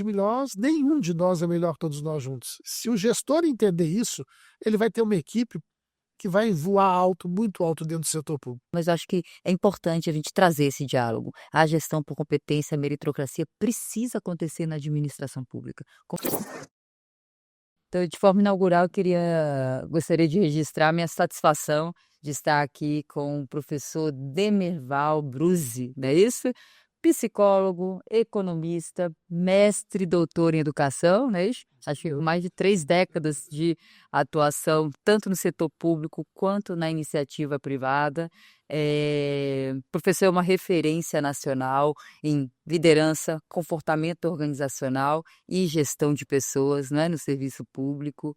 melhores, nenhum de nós é melhor que todos nós juntos. Se o gestor entender isso, ele vai ter uma equipe que vai voar alto, muito alto dentro do setor público. Mas eu acho que é importante a gente trazer esse diálogo. A gestão por competência, a meritocracia precisa acontecer na administração pública. Então, de forma inaugural, gostaria de registrar minha satisfação de estar aqui com o professor Demerval Bruzzi, não é isso? Psicólogo, economista, mestre e doutor em educação, não é isso? Acho que mais de 3 décadas de atuação, tanto no setor público quanto na iniciativa privada. Professor é uma referência nacional em liderança, comportamento organizacional e gestão de pessoas, né, no serviço público.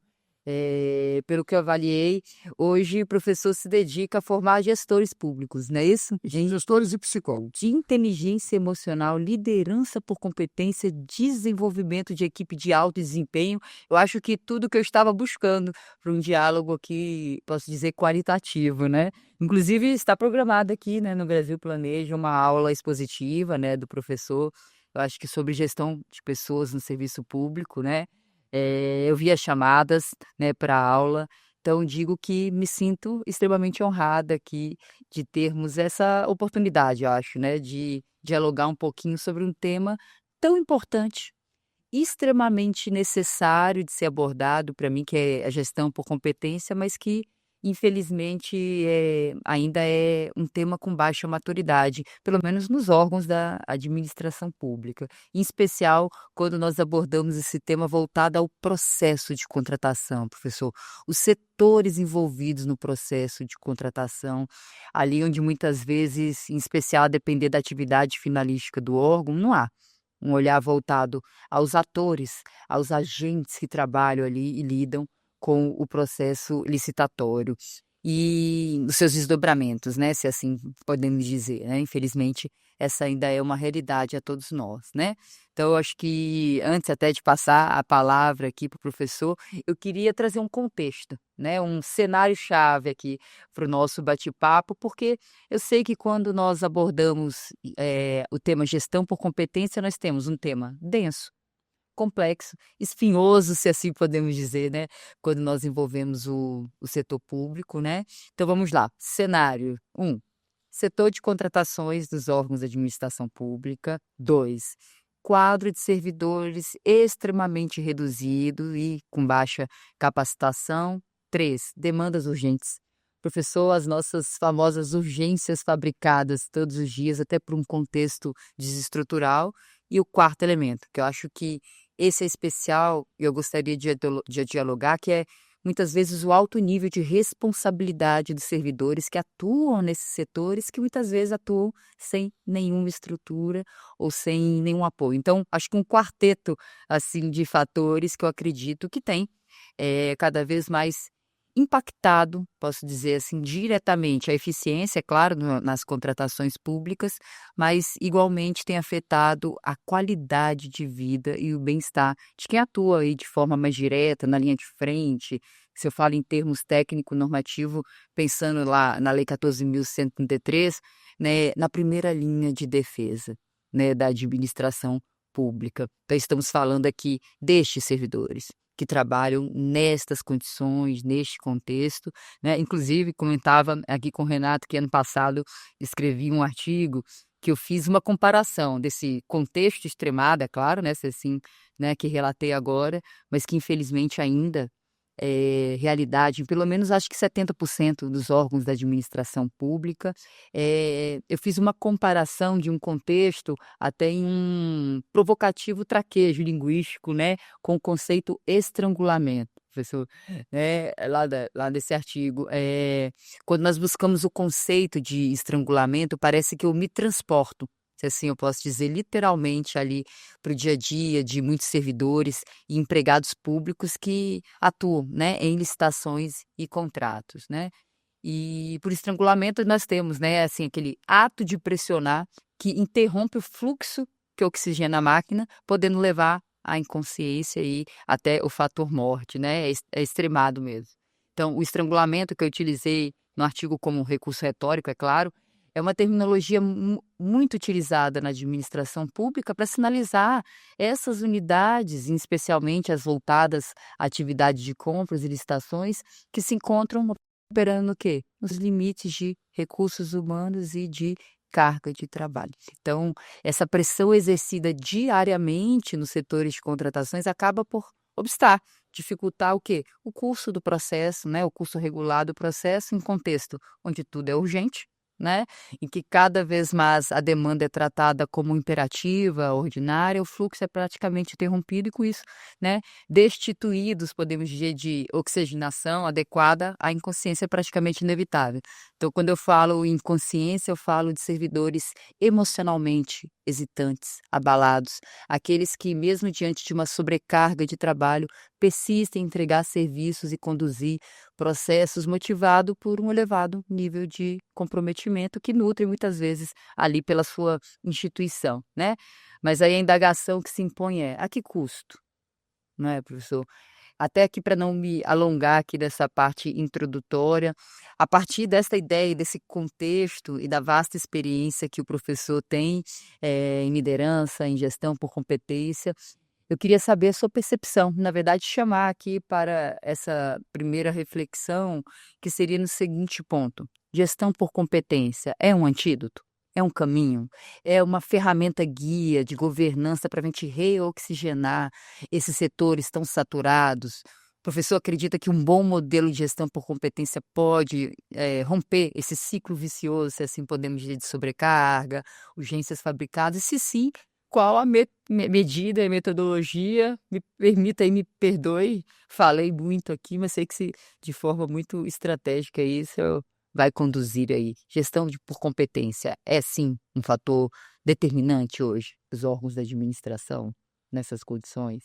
Pelo que eu avaliei, hoje o professor se dedica a formar gestores públicos, não é isso? Gestores e psicólogos. De inteligência emocional, liderança por competência, desenvolvimento de equipe de alto desempenho. Eu acho que tudo que eu estava buscando para um diálogo aqui, posso dizer, qualitativo, né? Inclusive está programada aqui, né, no Brasil Planeja uma aula expositiva, né, do professor, eu acho que sobre gestão de pessoas no serviço público, né? Eu vi as chamadas, né, para a aula, então digo que me sinto extremamente honrada aqui de termos essa oportunidade, eu acho, né, de dialogar um pouquinho sobre um tema tão importante, extremamente necessário de ser abordado para mim, que é a gestão por competência, mas que infelizmente ainda é um tema com baixa maturidade, pelo menos nos órgãos da administração pública, em especial quando nós abordamos esse tema voltado ao processo de contratação, professor. Os setores envolvidos no processo de contratação, ali onde muitas vezes, em especial a depender da atividade finalística do órgão, não há um olhar voltado aos atores, aos agentes que trabalham ali e lidam com o processo licitatório e os seus desdobramentos, né, se assim podemos dizer, né, infelizmente essa ainda é uma realidade a todos nós, né. Então eu acho que antes até de passar a palavra aqui para o professor, eu queria trazer um contexto, né, um cenário-chave aqui para o nosso bate-papo, porque eu sei que quando nós abordamos, o tema gestão por competência, nós temos um tema denso, complexo, espinhoso, se assim podemos dizer, né, quando nós envolvemos o setor público, né. Então vamos lá, cenário: setor de contratações dos órgãos de administração pública. 2, quadro de servidores extremamente reduzido e com baixa capacitação. 3, demandas urgentes. Professor, as nossas famosas urgências fabricadas todos os dias, até por um contexto desestrutural. E o quarto elemento, que eu acho que esse é especial e eu gostaria de dialogar, que é muitas vezes o alto nível de responsabilidade dos servidores que atuam nesses setores, que muitas vezes atuam sem nenhuma estrutura ou sem nenhum apoio. Então, acho que um quarteto assim de fatores que eu acredito que tem cada vez mais impactado, posso dizer assim, diretamente a eficiência, é claro, nas contratações públicas, mas igualmente tem afetado a qualidade de vida e o bem-estar de quem atua aí de forma mais direta, na linha de frente. Se eu falo em termos técnico-normativo, pensando lá na Lei 14.133, né, na primeira linha de defesa, né, da administração pública. Então, estamos falando aqui destes servidores que trabalham nestas condições, neste contexto, né? Inclusive, comentava aqui com o Renato que ano passado escrevi um artigo que eu fiz uma comparação desse contexto extremado, é claro, né, se assim, né, que relatei agora, mas que infelizmente ainda é realidade, em pelo menos acho que 70% dos órgãos da administração pública. Eu fiz uma comparação de um contexto até em um provocativo traquejo linguístico, né, com o conceito estrangulamento, professor, né, lá desse artigo. Quando nós buscamos o conceito de estrangulamento, parece que eu me transporto, se assim eu posso dizer, literalmente ali para o dia a dia de muitos servidores e empregados públicos que atuam, né, em licitações e contratos, né. E por estrangulamento nós temos, né, assim, aquele ato de pressionar que interrompe o fluxo que oxigena a máquina, podendo levar à inconsciência e até o fator morte, né, é extremado mesmo. Então o estrangulamento que eu utilizei no artigo como recurso retórico, é claro, É uma terminologia muito utilizada na administração pública para sinalizar essas unidades, especialmente as voltadas à atividade de compras e licitações, que se encontram operando no quê? Nos limites de recursos humanos e de carga de trabalho. Então, essa pressão exercida diariamente nos setores de contratações acaba por obstar, dificultar o quê? O curso do processo, né, o curso regular do processo em contexto onde tudo é urgente, né, em que cada vez mais a demanda é tratada como imperativa, ordinária, o fluxo é praticamente interrompido e com isso, né, destituídos, podemos dizer, de oxigenação adequada, a inconsciência é praticamente inevitável. Então, quando eu falo em consciência, eu falo de servidores emocionalmente hesitantes, abalados, aqueles que, mesmo diante de uma sobrecarga de trabalho, persistem em entregar serviços e conduzir processos motivado por um elevado nível de comprometimento que nutre muitas vezes ali pela sua instituição, né. Mas aí a indagação que se impõe é: a que custo? Não é, professor? Até aqui para não me alongar aqui dessa parte introdutória, a partir desta ideia, desse contexto e da vasta experiência que o professor tem, em liderança, em gestão por competência, eu queria saber a sua percepção, na verdade chamar aqui para essa primeira reflexão, que seria no seguinte ponto: gestão por competência é um antídoto? É um caminho? É uma ferramenta guia de governança para a gente reoxigenar esses setores tão saturados? O professor acredita que um bom modelo de gestão por competência pode, romper esse ciclo vicioso, se assim podemos dizer, de sobrecarga, urgências fabricadas? E se sim, qual a medida e metodologia? Me permita e me perdoe, falei muito aqui, mas sei que de forma muito estratégica isso vai conduzir aí. Gestão por competência é sim um fator determinante hoje dos órgãos da administração nessas condições?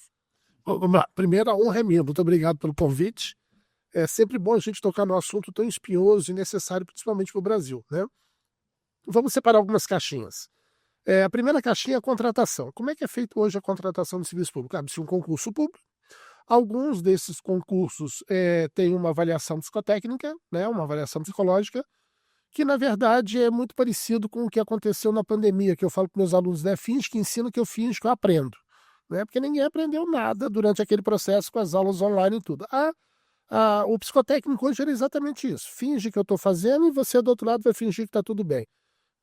Vamos lá. Primeiro, a honra é minha. Muito obrigado pelo convite. É sempre bom a gente tocar num assunto tão espinhoso e necessário, principalmente para o Brasil, né? Vamos separar algumas caixinhas. A primeira caixinha é a contratação. Como é que é feito hoje a contratação do serviço público? Abre-se um concurso público. Alguns desses concursos têm uma avaliação psicotécnica, né, uma avaliação psicológica, que na verdade é muito parecido com o que aconteceu na pandemia, que eu falo para meus alunos, né, finge que ensino que eu finjo que eu aprendo, né, porque ninguém aprendeu nada durante aquele processo com as aulas online e tudo. O psicotécnico hoje era exatamente isso, finge que eu estou fazendo e você do outro lado vai fingir que está tudo bem.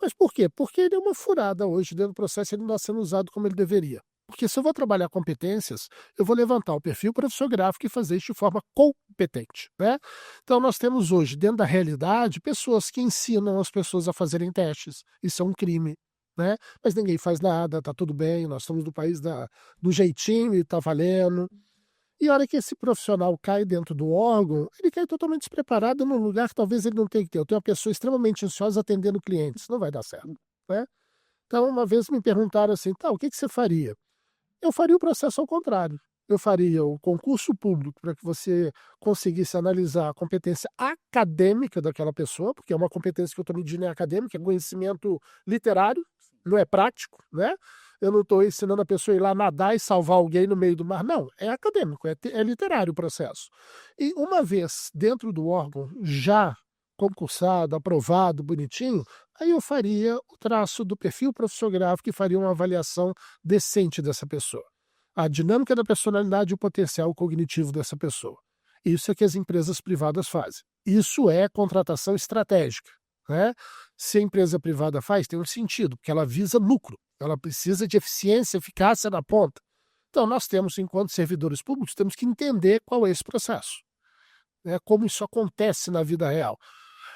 Mas por quê? Porque ele é uma furada hoje dentro do processo, ele não está sendo usado como ele deveria. Porque se eu vou trabalhar competências, eu vou levantar o perfil professor-gráfico e fazer isso de forma competente, né? Então nós temos hoje, dentro da realidade, pessoas que ensinam as pessoas a fazerem testes. Isso é um crime, né? Mas ninguém faz nada, tá tudo bem, nós estamos no país do jeitinho e tá valendo. E a hora que esse profissional cai dentro do órgão, ele cai totalmente despreparado num lugar que talvez ele não tenha que ter. Eu tenho uma pessoa extremamente ansiosa atendendo clientes, não vai dar certo, né? Então, uma vez me perguntaram assim: "Tá, o que que você faria?" Eu faria o processo ao contrário. Eu faria o concurso público para que você conseguisse analisar a competência acadêmica daquela pessoa, porque é uma competência que eu estou medindo é acadêmica, é conhecimento literário, não é prático, né? Eu não estou ensinando a pessoa a ir lá nadar e salvar alguém no meio do mar, não, é acadêmico, é literário o processo. E uma vez dentro do órgão, já concursado, aprovado, bonitinho, aí eu faria o traço do perfil professor-gráfico e faria uma avaliação decente dessa pessoa. A dinâmica da personalidade e o potencial cognitivo dessa pessoa. Isso é que as empresas privadas fazem. Isso é contratação estratégica, né? Se a empresa privada faz, tem um sentido, porque ela visa lucro, ela precisa de eficiência, eficácia na ponta. Então nós temos, enquanto servidores públicos, temos que entender qual é esse processo, né? Como isso acontece na vida real.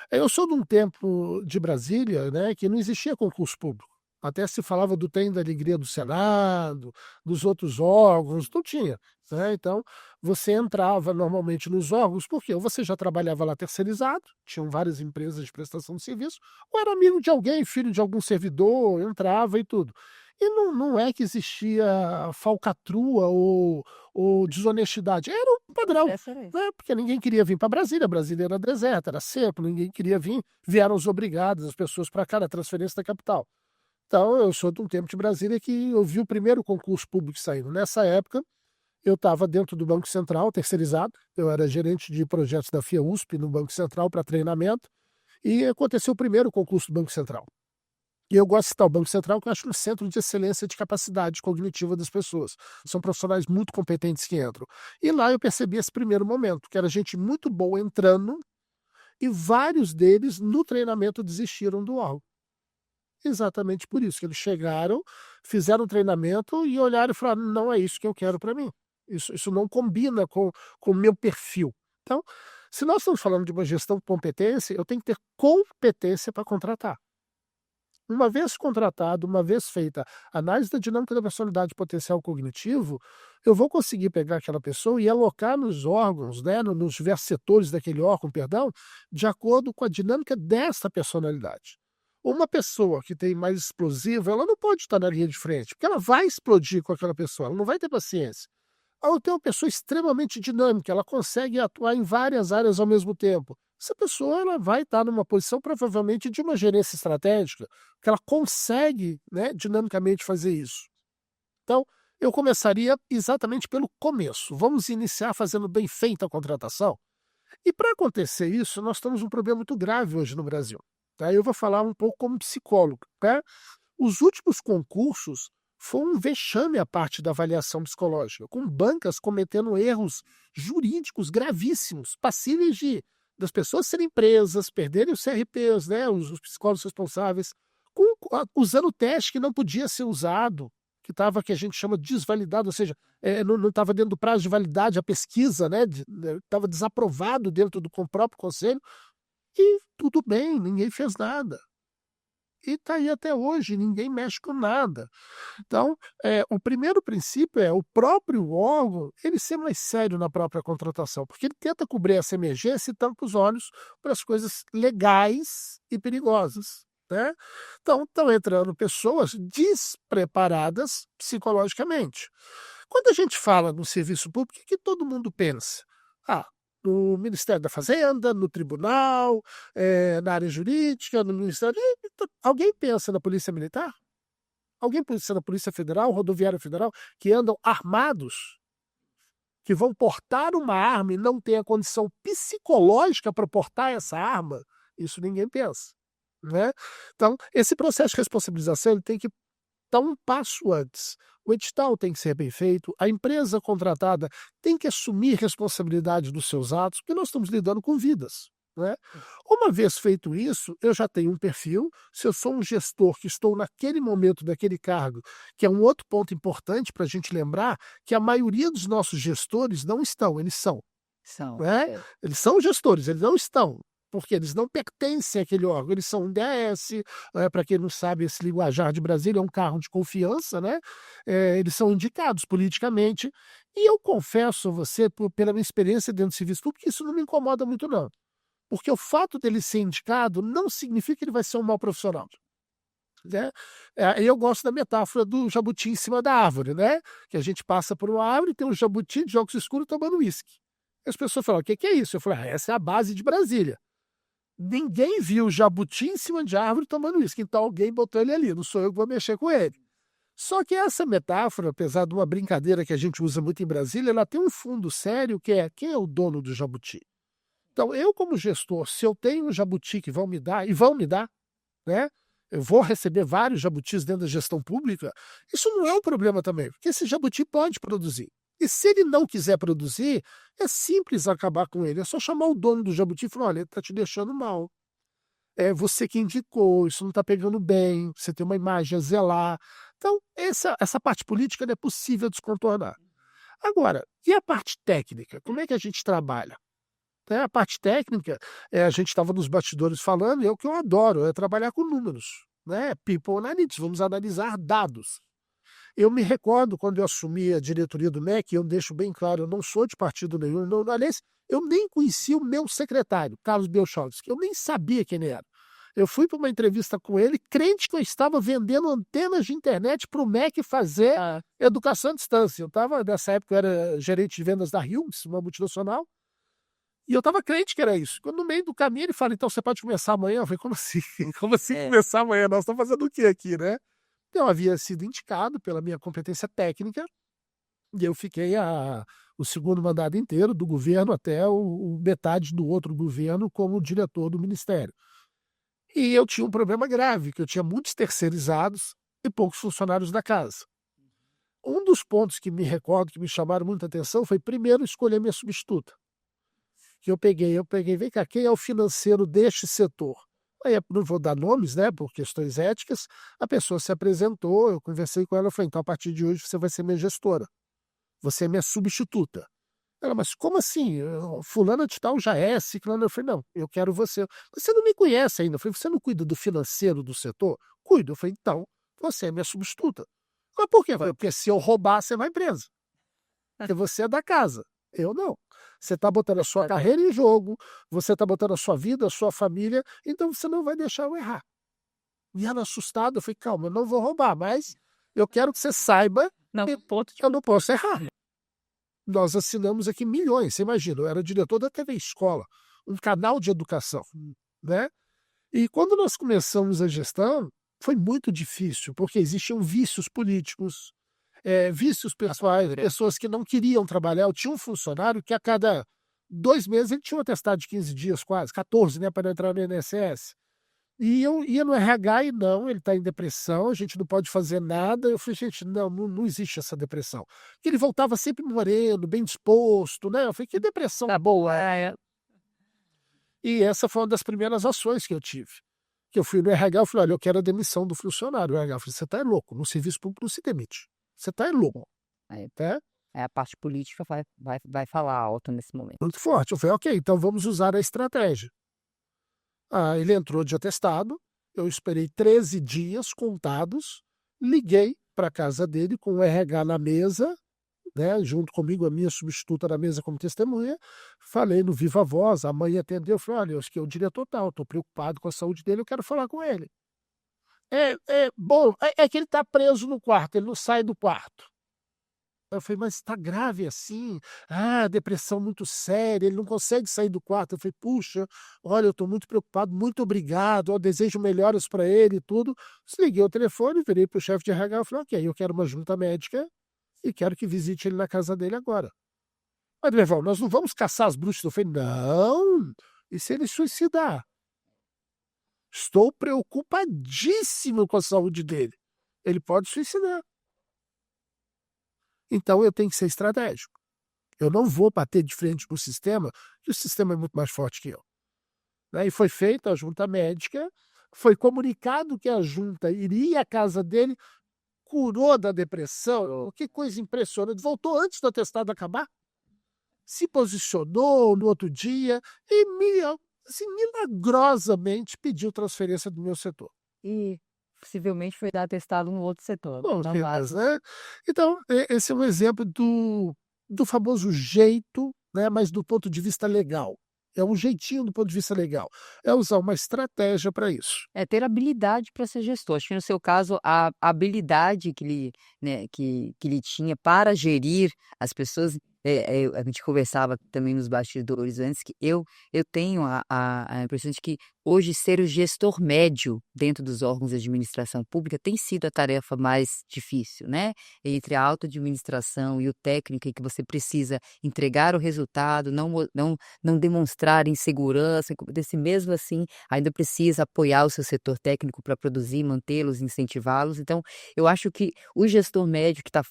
Eu sou de um tempo de Brasília, né, que não existia concurso público. Até se falava do trem da alegria do Senado, dos outros órgãos, não tinha, né. Então, você entrava normalmente nos órgãos, porque ou você já trabalhava lá terceirizado, tinham várias empresas de prestação de serviço, ou era amigo de alguém, filho de algum servidor, entrava e tudo. E não é que existia falcatrua ou desonestidade, era um padrão, né, porque ninguém queria vir para Brasília, Brasília era deserta, era seco, ninguém queria vir, vieram os obrigados, as pessoas para cá, na transferência da capital. Então eu sou de um tempo de Brasília que eu vi o primeiro concurso público saindo. Nessa época, eu estava dentro do Banco Central, terceirizado, eu era gerente de projetos da FIA USP no Banco Central para treinamento, E aconteceu o primeiro concurso do Banco Central. E eu gosto de citar o Banco Central, que eu acho um centro de excelência de capacidade cognitiva das pessoas. São profissionais muito competentes que entram. E lá eu percebi esse primeiro momento, que era gente muito boa entrando, e vários deles, no treinamento, desistiram do órgão. Exatamente por isso, que eles chegaram, fizeram o treinamento e olharam e falaram: não é isso que eu quero para mim. Isso não combina com o meu perfil. Então, se nós estamos falando de uma gestão de competência, eu tenho que ter competência para contratar. Uma vez contratado, uma vez feita a análise da dinâmica da personalidade e potencial cognitivo, eu vou conseguir pegar aquela pessoa e alocar nos órgãos, né, nos diversos setores daquele órgão, perdão, de acordo com a dinâmica dessa personalidade. Uma pessoa que tem mais explosiva, ela não pode estar na linha de frente, porque ela vai explodir com aquela pessoa, ela não vai ter paciência. Ou tem uma pessoa extremamente dinâmica, ela consegue atuar em várias áreas ao mesmo tempo. Essa pessoa ela vai estar numa posição provavelmente de uma gerência estratégica, que ela consegue, né, dinamicamente fazer isso. Então, eu começaria exatamente pelo começo. Vamos iniciar fazendo bem feita a contratação. E para acontecer isso, nós temos um problema muito grave hoje no Brasil. Tá? Eu vou falar um pouco como psicólogo. Tá? Os últimos concursos foi um vexame a parte da avaliação psicológica, com bancas cometendo erros jurídicos gravíssimos, passíveis das pessoas serem presas, perderem os CRPs, né, os psicólogos responsáveis, usando teste que não podia ser usado, que a gente chama desvalidado, ou seja, não estava dentro do prazo de validade a pesquisa, né, estava desaprovado dentro do próprio conselho, e tudo bem, ninguém fez nada. E está aí até hoje, ninguém mexe com nada. Então, o primeiro princípio é o próprio órgão ele ser mais sério na própria contratação, porque ele tenta cobrir essa emergência e tampa os olhos para as coisas legais e perigosas. Né? Então, estão entrando pessoas despreparadas psicologicamente. Quando a gente fala no serviço público, o que todo mundo pensa? Ah, no Ministério da Fazenda, no tribunal, na área jurídica, no Ministério. Alguém pensa na Polícia Militar? Alguém pensa na Polícia Federal, Rodoviária Federal, que andam armados, que vão portar uma arma e não têm a condição psicológica para portar essa arma? Isso ninguém pensa. Né? Então, esse processo de responsabilização ele tem que dar um passo antes. O edital tem que ser bem feito, a empresa contratada tem que assumir responsabilidade dos seus atos, porque nós estamos lidando com vidas. Né? Uma vez feito isso, eu já tenho um perfil. Se eu sou um gestor que estou naquele momento daquele cargo, que é um outro ponto importante para a gente lembrar, que a maioria dos nossos gestores não estão, eles são. São. Né? Eles são gestores, eles não estão. Porque eles não pertencem àquele órgão, eles são um DS, para quem não sabe, esse linguajar de Brasília é um cargo de confiança, né? Eles são indicados politicamente, e eu confesso a você, pela minha experiência dentro do serviço público, que isso não me incomoda muito não. Porque o fato dele ser indicado não significa que ele vai ser um mau profissional. Né? Eu gosto da metáfora do jabuti em cima da árvore, né? Que a gente passa por uma árvore e tem um jabuti de óculos escuros tomando uísque. As pessoas falam: o que é isso? Eu falei: essa é a base de Brasília. Ninguém viu jabuti em cima de árvore tomando uísque, então alguém botou ele ali, não sou eu que vou mexer com ele. Só que essa metáfora, apesar de uma brincadeira que a gente usa muito em Brasília, ela tem um fundo sério que é: quem é o dono do jabuti? Então, eu como gestor, se eu tenho um jabuti que vão me dar, né? Eu vou receber vários jabutis dentro da gestão pública, isso não é um problema também, porque esse jabuti pode produzir. E se ele não quiser produzir, é simples acabar com ele. É só chamar o dono do jabuti e falar: olha, ele está te deixando mal. É você que indicou, isso não está pegando bem, você tem uma imagem a zelar. Então, essa parte política não é possível descontornar. Agora, e a parte técnica? Como é que a gente trabalha? A parte técnica, a gente estava nos bastidores falando, e é o que eu adoro, é trabalhar com números. Né? People Analytics, vamos analisar dados. Eu me recordo quando eu assumi a diretoria do MEC, eu deixo bem claro, eu não sou de partido nenhum, aliás, eu nem conhecia o meu secretário, Carlos Belchovski, eu nem sabia quem ele era. Eu fui para uma entrevista com ele, crente que eu estava vendendo antenas de internet para o MEC fazer educação à distância. Eu estava, nessa época, eu era gerente de vendas da Hilms, uma multinacional, e eu estava crente que era isso. Quando no meio do caminho ele fala: então você pode começar amanhã? Eu falei: como assim? Como assim começar amanhã? Nós estamos fazendo o que aqui, né? Eu havia sido indicado pela minha competência técnica e eu fiquei o segundo mandato inteiro do governo até metade do outro governo como diretor do ministério. E eu tinha um problema grave, que eu tinha muitos terceirizados e poucos funcionários da casa. Um dos pontos que me recordo, que me chamaram muita atenção, foi primeiro escolher minha substituta. Que eu peguei, vem cá, quem é o financeiro deste setor? Aí, não vou dar nomes, né, por questões éticas, a pessoa se apresentou, eu conversei com ela, eu falei, então a partir de hoje você vai ser minha gestora, você é minha substituta. Ela, mas como assim? Fulana de tal já é, ciclana. Eu falei, não, eu quero você. Você não me conhece ainda. Eu falei, você não cuida do financeiro do setor? Cuido. Eu falei, então, você é minha substituta. Mas por quê? Eu falei, porque se eu roubar, você vai preso. Porque você é da casa. Eu não. Você está botando a sua carreira em jogo, você está botando a sua vida, a sua família, então você não vai deixar eu errar. E ela assustada, eu falei, calma, eu não vou roubar, mas eu quero que você saiba que eu não posso errar. Nós assinamos aqui milhões, você imagina, eu era diretor da TV Escola, um canal de educação, né? E quando nós começamos a gestão, foi muito difícil, porque existiam vícios políticos, vícios pessoais, pessoas que não queriam trabalhar. Eu tinha um funcionário que a cada 2 meses ele tinha um atestado de 15 dias quase, 14, né, para entrar no INSS. E eu ia no RH e não, ele está em depressão, a gente não pode fazer nada. Eu falei, gente, não existe essa depressão. Porque ele voltava sempre moreno, bem disposto, né? Eu falei, que depressão boa. E essa foi uma das primeiras ações que eu tive. Que eu fui no RH, eu falei, olha, eu quero a demissão do funcionário. O RH falou, você está louco, no serviço público não se demite. Você está louco. Tá? A parte política vai falar alto nesse momento. Muito forte. Eu falei, ok, então vamos usar a estratégia. Ele entrou de atestado, eu esperei 13 dias contados, liguei para a casa dele com o RH na mesa, né, junto comigo, a minha substituta na mesa como testemunha, falei no viva voz, a mãe atendeu, falei, olha, eu acho que é o diretor tal, estou preocupado com a saúde dele, eu quero falar com ele. Bom, é que ele está preso no quarto, ele não sai do quarto. Eu falei, mas está grave assim? Depressão muito séria, ele não consegue sair do quarto. Eu falei, puxa, olha, eu estou muito preocupado, muito obrigado, eu desejo melhoras para ele e tudo. Desliguei o telefone, virei para o chefe de RH e falei, ok, eu quero uma junta médica e quero que visite ele na casa dele agora. Mas, Levão, nós não vamos caçar as bruxas. Eu falei, não, e se ele suicidar? Estou preocupadíssimo com a saúde dele. Ele pode suicidar. Então eu tenho que ser estratégico. Eu não vou bater de frente com o sistema, que o sistema é muito mais forte que eu. E foi feita a junta médica, foi comunicado que a junta iria à casa dele, curou da depressão, que coisa impressionante, voltou antes do atestado acabar, se posicionou no outro dia e milagrosamente pediu transferência do meu setor. E possivelmente foi dar atestado no outro setor. Bom, Não vale. né? Então, esse é um exemplo do famoso jeito, né, mas do ponto de vista legal. É um jeitinho do ponto de vista legal. É usar uma estratégia para isso. É ter habilidade para ser gestor. Acho que no seu caso, a habilidade que ele, né, que ele tinha para gerir as pessoas, a gente conversava também nos bastidores antes, que eu tenho a impressão de que hoje ser o gestor médio dentro dos órgãos de administração pública tem sido a tarefa mais difícil, né? Entre a auto-administração e o técnico, em que você precisa entregar o resultado, não demonstrar insegurança, desse mesmo assim ainda precisa apoiar o seu setor técnico para produzir, mantê-los, incentivá-los. Então, eu acho que o gestor médio que está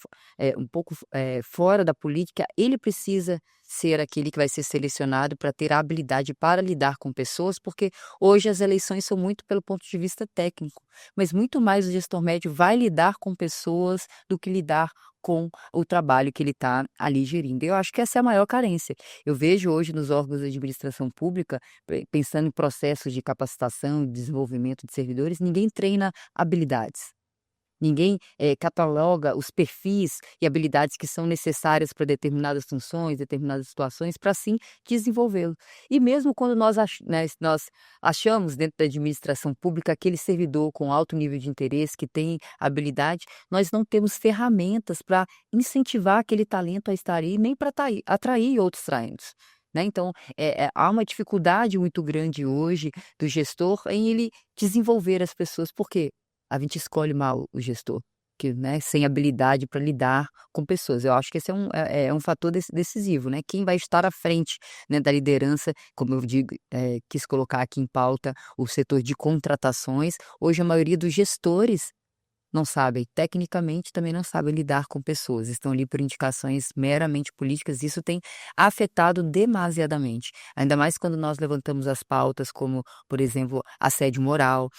um pouco fora da política, ele precisa ser aquele que vai ser selecionado para ter a habilidade para lidar com pessoas, porque hoje as eleições são muito pelo ponto de vista técnico, mas muito mais o gestor médio vai lidar com pessoas do que lidar com o trabalho que ele está ali gerindo. Eu acho que essa é a maior carência. Eu vejo hoje nos órgãos de administração pública, pensando em processos de capacitação e desenvolvimento de servidores, ninguém treina habilidades. Ninguém cataloga os perfis e habilidades que são necessárias para determinadas funções, determinadas situações, para assim desenvolvê-lo. E mesmo quando nós achamos dentro da administração pública aquele servidor com alto nível de interesse, que tem habilidade, nós não temos ferramentas para incentivar aquele talento a estar aí, nem para atrair outros talentos. Então, há uma dificuldade muito grande hoje do gestor em ele desenvolver as pessoas. Por quê? A gente escolhe mal o gestor. né, sem habilidade para lidar com pessoas. Eu acho que esse é um fator decisivo, né? Quem vai estar à frente, né, da liderança, como eu digo, quis colocar aqui em pauta o setor de contratações. Hoje a maioria dos gestores não sabem, tecnicamente também não sabem lidar com pessoas, estão ali por indicações meramente políticas, isso tem afetado demasiadamente, ainda mais quando nós levantamos as pautas como, por exemplo, assédio moral,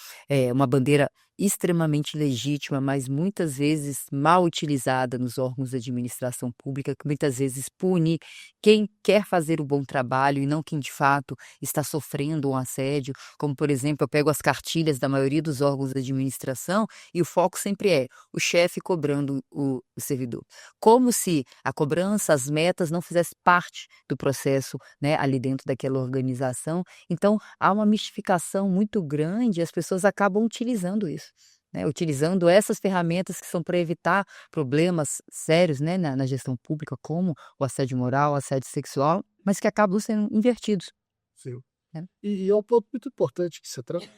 uma bandeira extremamente legítima, mas muitas vezes mal utilizada nos órgãos de administração pública, que muitas vezes pune quem quer fazer o bom trabalho e não quem de fato está sofrendo um assédio, como por exemplo, eu pego as cartilhas da maioria dos órgãos de administração e o foco sempre é o chefe cobrando o servidor. Como se a cobrança, as metas não fizesse parte do processo, né, ali dentro daquela organização. Então, há uma mistificação muito grande e as pessoas acabam utilizando isso, né, utilizando essas ferramentas que são para evitar problemas sérios, né, na gestão pública, como o assédio moral, o assédio sexual, mas que acabam sendo invertidos, Sim. né. E é um ponto muito importante que você traz,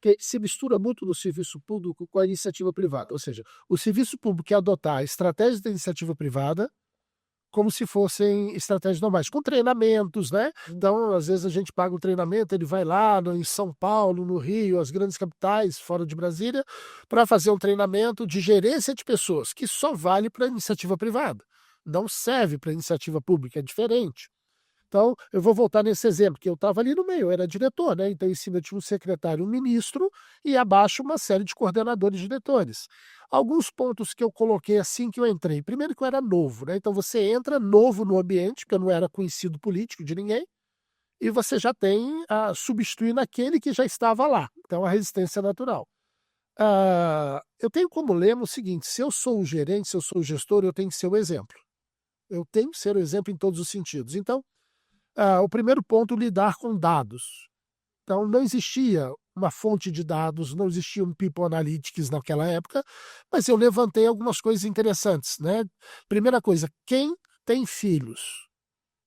que se mistura muito no serviço público com a iniciativa privada. Ou seja, o serviço público quer adotar estratégias da iniciativa privada como se fossem estratégias normais, com treinamentos, né? Então, às vezes a gente paga um treinamento, ele vai lá em São Paulo, no Rio, as grandes capitais, fora de Brasília, para fazer um treinamento de gerência de pessoas, que só vale para iniciativa privada, não serve para iniciativa pública, é diferente. Então, eu vou voltar nesse exemplo, que eu estava ali no meio, eu era diretor, né? Então, em cima tinha um secretário, um ministro, e abaixo uma série de coordenadores e diretores. Alguns pontos que eu coloquei assim que eu entrei. Primeiro que eu era novo, né? Então você entra novo no ambiente, porque eu não era conhecido político de ninguém, e você já tem a substituir naquele que já estava lá. Então, a resistência natural. Eu tenho como lema o seguinte: se eu sou o gerente, se eu sou o gestor, eu tenho que ser o exemplo. Eu tenho que ser o exemplo em todos os sentidos. Então, o primeiro ponto, lidar com dados. Então, não existia uma fonte de dados, não existia um People Analytics naquela época, mas eu levantei algumas coisas interessantes, né? Primeira coisa, quem tem filhos?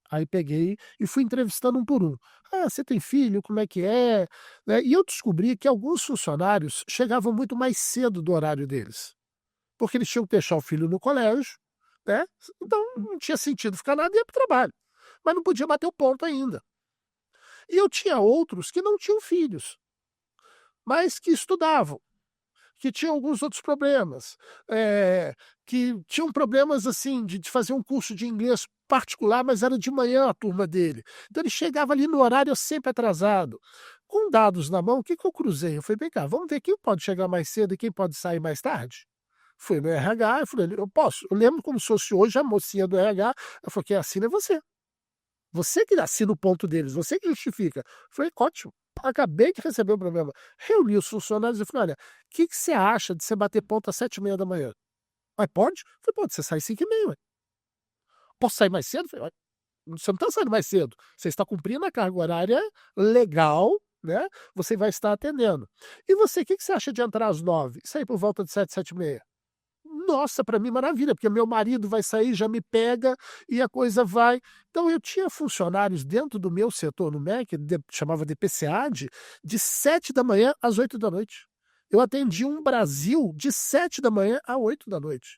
Aí peguei e fui entrevistando um por um. Ah, você tem filho? Como é que é? Né? E eu descobri que alguns funcionários chegavam muito mais cedo do horário deles, porque eles tinham que deixar o filho no colégio, né? Então não tinha sentido ficar nada e ia para o trabalho, mas não podia bater o ponto ainda. E eu tinha outros que não tinham filhos, mas que estudavam, que tinham alguns outros problemas, que tinham problemas assim de fazer um curso de inglês particular, mas era de manhã a turma dele. Então ele chegava ali no horário sempre atrasado. Com dados na mão, o que eu cruzei? Eu falei, vem cá, vamos ver quem pode chegar mais cedo e quem pode sair mais tarde? Fui no RH, eu falei, eu posso. Eu lembro como se fosse hoje a mocinha do RH, eu falei, quem assina é você. Você que assina o ponto deles, você que justifica. Eu falei, ótimo, acabei de receber o problema. Reuni os funcionários e falei, olha, o que você acha de você bater ponto às 7h30 da manhã? Mas pode? Eu falei, pode, você sai às 5h30. Ué. Posso sair mais cedo? Eu falei, você não está saindo mais cedo. Você está cumprindo a carga horária legal, né? Você vai estar atendendo. E você, o que você acha de entrar às 9h e sair por volta de 7h, 7h30? Nossa, para mim maravilha, porque meu marido vai sair, já me pega e a coisa vai. Então eu tinha funcionários dentro do meu setor no MEC, chamava de PCAD, de 7h às 8h. Eu atendi um Brasil de 7h a 8h.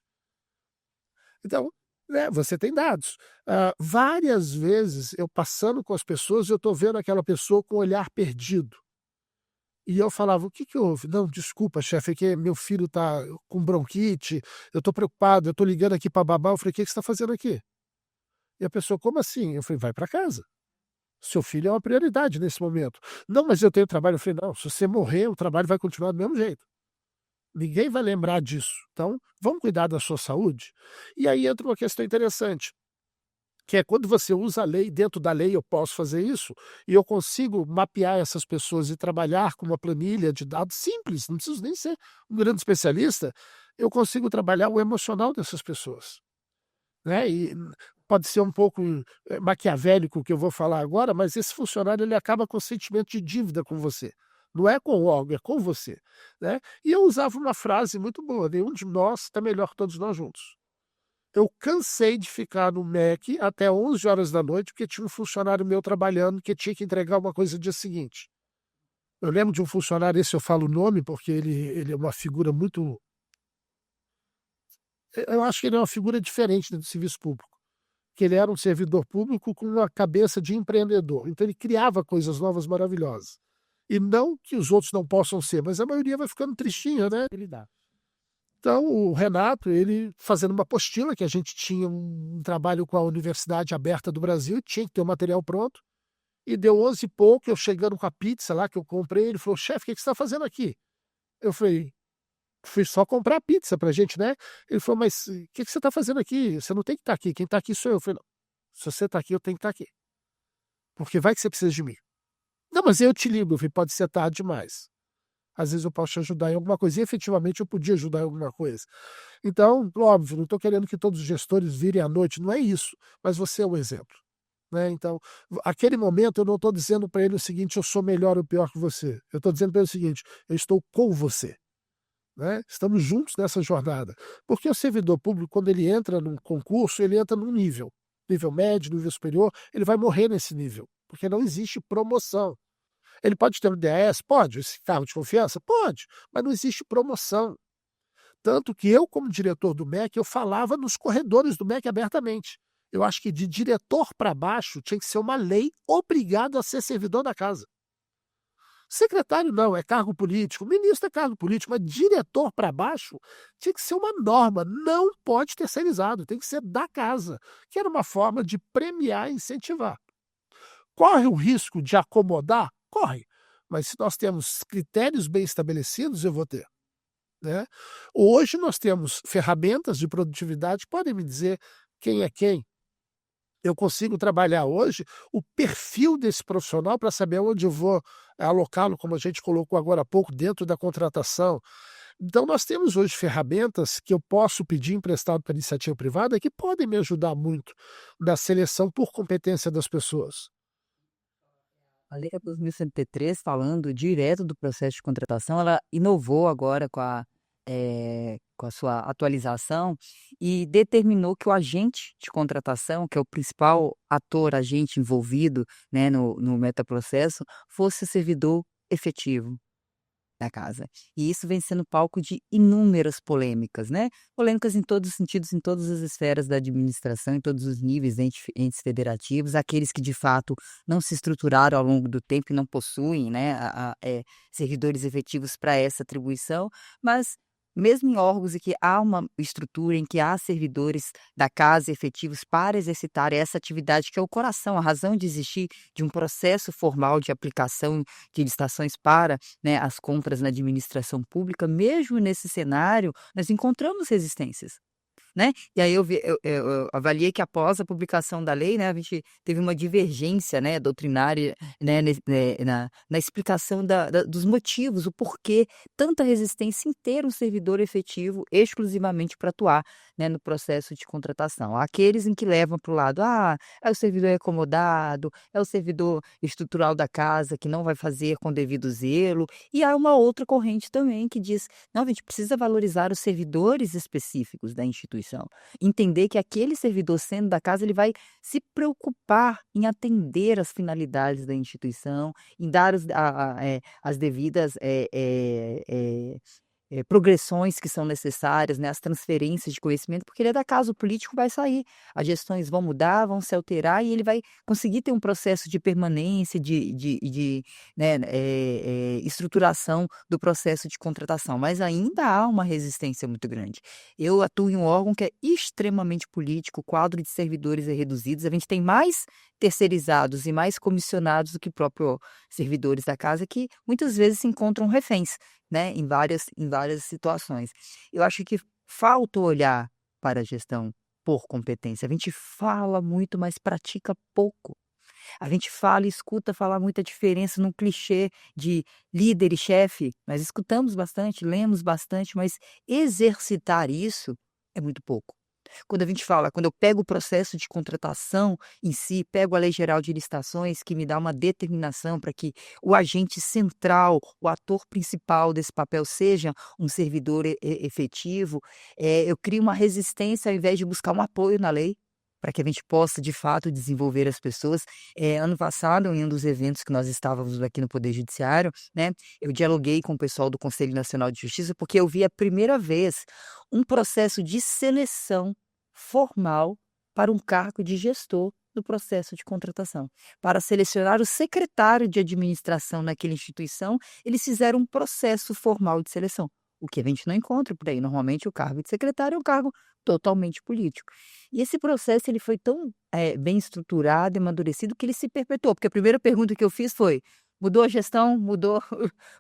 Então, né, você tem dados. Várias vezes eu passando com as pessoas, eu estou vendo aquela pessoa com o olhar perdido. E eu falava: "O que que houve?". "Não, desculpa, chefe, é que meu filho tá com bronquite, eu tô preocupado, eu tô ligando aqui pra babá". Eu falei: "O que que você tá fazendo aqui?". E a pessoa: "Como assim?". Eu falei: "Vai pra casa. Seu filho é uma prioridade nesse momento". "Não, mas eu tenho trabalho". Eu falei: "Não, se você morrer, o trabalho vai continuar do mesmo jeito. Ninguém vai lembrar disso. Então, vamos cuidar da sua saúde". E aí entra uma questão interessante, que é quando você usa a lei, dentro da lei eu posso fazer isso, e eu consigo mapear essas pessoas e trabalhar com uma planilha de dados simples, não preciso nem ser um grande especialista, eu consigo trabalhar o emocional dessas pessoas, né, e pode ser um pouco, maquiavélico o que eu vou falar agora, mas esse funcionário ele acaba com sentimento de dívida com você. Não é com o órgão, é com você, né. E eu usava uma frase muito boa: "Nenhum de nós está melhor que todos nós juntos". Eu cansei de ficar no MEC até 11h, porque tinha um funcionário meu trabalhando que tinha que entregar uma coisa no dia seguinte. Eu lembro de um funcionário, esse eu falo o nome, porque ele é uma figura muito eu acho que ele é uma figura diferente dentro do serviço público, que ele era um servidor público com uma cabeça de empreendedor, então ele criava coisas novas maravilhosas. E não que os outros não possam ser, mas a maioria vai ficando tristinha, né? Ele dá. Então, o Renato, ele fazendo uma apostila, que a gente tinha um trabalho com a Universidade Aberta do Brasil, tinha que ter o material pronto, e deu 11 e pouco, eu chegando com a pizza lá que eu comprei, ele falou, chefe, o que você está fazendo aqui? Eu falei, fui só comprar pizza pra gente, né? Ele falou, mas o que você está fazendo aqui? Você não tem que estar aqui, quem está aqui sou eu. Eu falei, não, se você está aqui, eu tenho que estar aqui, porque vai que você precisa de mim. Não, mas eu te ligo. Eu falei, pode ser tarde demais. Às vezes eu posso te ajudar em alguma coisa. E efetivamente eu podia ajudar em alguma coisa. Então, óbvio, não estou querendo que todos os gestores virem à noite, não é isso. Mas você é o exemplo. Né? Então, aquele momento eu não estou dizendo para ele o seguinte, eu sou melhor ou pior que você. Eu estou dizendo para ele o seguinte, eu estou com você. Né? Estamos juntos nessa jornada. Porque o servidor público, quando ele entra num concurso, ele entra num nível médio, nível superior, ele vai morrer nesse nível, porque não existe promoção. Ele pode ter um DS? Pode. Esse cargo de confiança? Pode. Mas não existe promoção. Tanto que eu, como diretor do MEC, eu falava nos corredores do MEC abertamente. Eu acho que de diretor para baixo tinha que ser uma lei obrigado a ser servidor da casa. Secretário não, é cargo político. Ministro é cargo político, mas diretor para baixo tinha que ser uma norma. Não pode terceirizado, tem que ser da casa, que era uma forma de premiar e incentivar. Corre o risco de acomodar? Corre. Mas se nós temos critérios bem estabelecidos, eu vou ter. Né? Hoje nós temos ferramentas de produtividade, podem me dizer quem é quem. Eu consigo trabalhar hoje o perfil desse profissional para saber onde eu vou alocá-lo, como a gente colocou agora há pouco, dentro da contratação. Então, nós temos hoje ferramentas que eu posso pedir emprestado para a iniciativa privada que podem me ajudar muito na seleção por competência das pessoas. A Lei 14.103, falando direto do processo de contratação, ela inovou agora com a sua atualização e determinou que o agente de contratação, que é o principal ator, agente envolvido, né, no metaprocesso, fosse o servidor efetivo da casa. E isso vem sendo palco de inúmeras polêmicas, né? Polêmicas em todos os sentidos, em todas as esferas da administração, em todos os níveis, entes federativos, aqueles que de fato não se estruturaram ao longo do tempo e não possuem, né, servidores efetivos para essa atribuição, mas mesmo em órgãos em que há uma estrutura, em que há servidores da casa efetivos para exercitar essa atividade que é o coração, a razão de existir de um processo formal de aplicação de licitações para, né, as compras na administração pública, mesmo nesse cenário, nós encontramos resistências. Né? E aí eu avaliei que após a publicação da lei, né, a gente teve uma divergência, né, doutrinária, né, na explicação dos motivos, o porquê tanta resistência em ter um servidor efetivo exclusivamente para atuar, né, no processo de contratação. Há aqueles em que levam para o lado, é o servidor acomodado, é o servidor estrutural da casa que não vai fazer com devido zelo, e há uma outra corrente também que diz, não, a gente precisa valorizar os servidores específicos da instituição. Entender que aquele servidor, sendo da casa, ele vai se preocupar em atender às finalidades da instituição, em dar as devidas progressões que são necessárias, né, as transferências de conhecimento, porque ele é da casa, o político vai sair, as gestões vão mudar, vão se alterar e ele vai conseguir ter um processo de permanência, né, estruturação do processo de contratação, mas ainda há uma resistência muito grande. Eu atuo em um órgão que é extremamente político, o quadro de servidores é reduzido, a gente tem mais terceirizados e mais comissionados do que próprios servidores da casa, que muitas vezes se encontram reféns, né, em várias situações. Eu acho que falta olhar para a gestão por competência. A gente fala muito, mas pratica pouco. A gente fala e escuta falar muita diferença num clichê de líder e chefe. Nós escutamos bastante, lemos bastante, mas exercitar isso é muito pouco. Quando eu pego o processo de contratação em si, pego a Lei Geral de Licitações, que me dá uma determinação para que o agente central, o ator principal desse papel seja um servidor efetivo, eu crio uma resistência ao invés de buscar um apoio na lei. para que a gente possa, de fato, desenvolver as pessoas. Ano passado, em um dos eventos que nós estávamos aqui no Poder Judiciário, né, eu dialoguei com o pessoal do Conselho Nacional de Justiça, porque eu vi a primeira vez um processo de seleção formal para um cargo de gestor no processo de contratação. Para selecionar o secretário de administração naquela instituição, eles fizeram um processo formal de seleção, o que a gente não encontra por aí. Normalmente, o cargo de secretário é um cargo totalmente político. E esse processo ele foi tão bem estruturado e amadurecido que ele se perpetuou, porque a primeira pergunta que eu fiz foi: mudou a gestão, mudou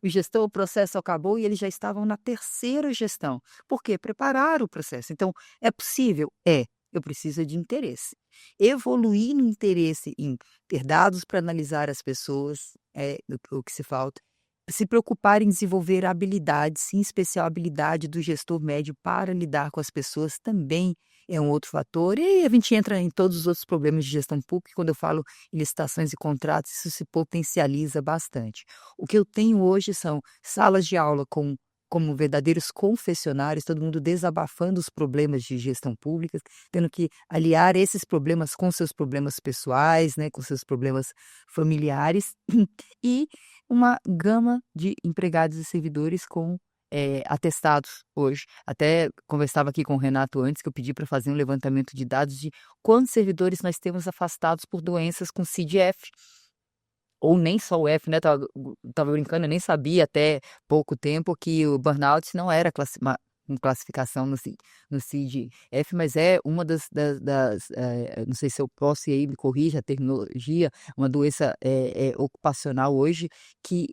o gestor, o processo acabou e eles já estavam na terceira gestão. Por quê? Prepararam o processo. Então, é possível? É. Eu preciso de interesse. Evoluir no interesse em ter dados para analisar as pessoas é o que se falta. Se preocupar em desenvolver habilidades, em especial a habilidade do gestor médio para lidar com as pessoas também é um outro fator. E aí a gente entra em todos os outros problemas de gestão pública. Quando eu falo em licitações e contratos, isso se potencializa bastante. O que eu tenho hoje são salas de aula como verdadeiros confessionários, todo mundo desabafando os problemas de gestão pública, tendo que aliar esses problemas com seus problemas pessoais, né, com seus problemas familiares, e uma gama de empregados e servidores com atestados hoje. Até conversava aqui com o Renato antes, que eu pedi para fazer um levantamento de dados de quantos servidores nós temos afastados por doenças com CID-F. Ou nem só o F, né, tava brincando, eu nem sabia até pouco tempo que o burnout não era uma classificação no CID-F, mas é uma não sei se eu posso, e aí me corrija a terminologia, uma doença ocupacional hoje que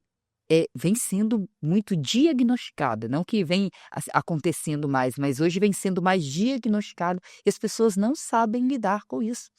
vem sendo muito diagnosticada, não que vem acontecendo mais, mas hoje vem sendo mais diagnosticado e as pessoas não sabem lidar com isso.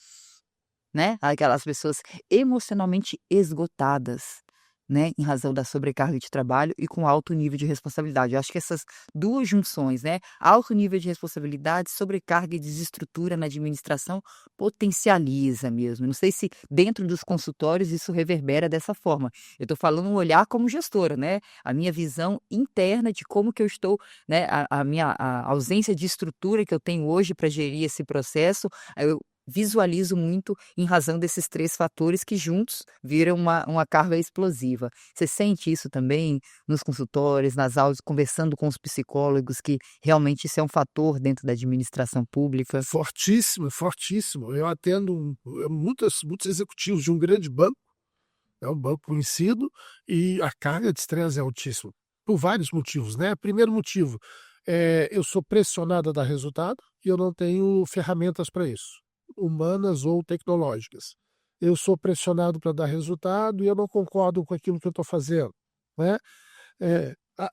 Né, aquelas pessoas emocionalmente esgotadas, né, em razão da sobrecarga de trabalho e com alto nível de responsabilidade. Eu acho que essas 2 junções, né, alto nível de responsabilidade, sobrecarga e desestrutura na administração potencializa mesmo. Não sei se dentro dos consultórios isso reverbera dessa forma. Eu estou falando um olhar como gestora, né, a minha visão interna de como que eu estou, né, a ausência de estrutura que eu tenho hoje para gerir esse processo, eu visualizo muito em razão desses 3 fatores que juntos viram uma carga explosiva. Você sente isso também nos consultórios, nas aulas, conversando com os psicólogos, que realmente isso é um fator dentro da administração pública? Fortíssimo, fortíssimo. Eu atendo muitos executivos de um grande banco, é um banco conhecido, e a carga de estresse é altíssima, por vários motivos, né. Primeiro motivo, eu sou pressionado a dar resultado e eu não tenho ferramentas para isso, humanas ou tecnológicas. Eu sou pressionado para dar resultado e eu não concordo com aquilo que eu estou fazendo, né.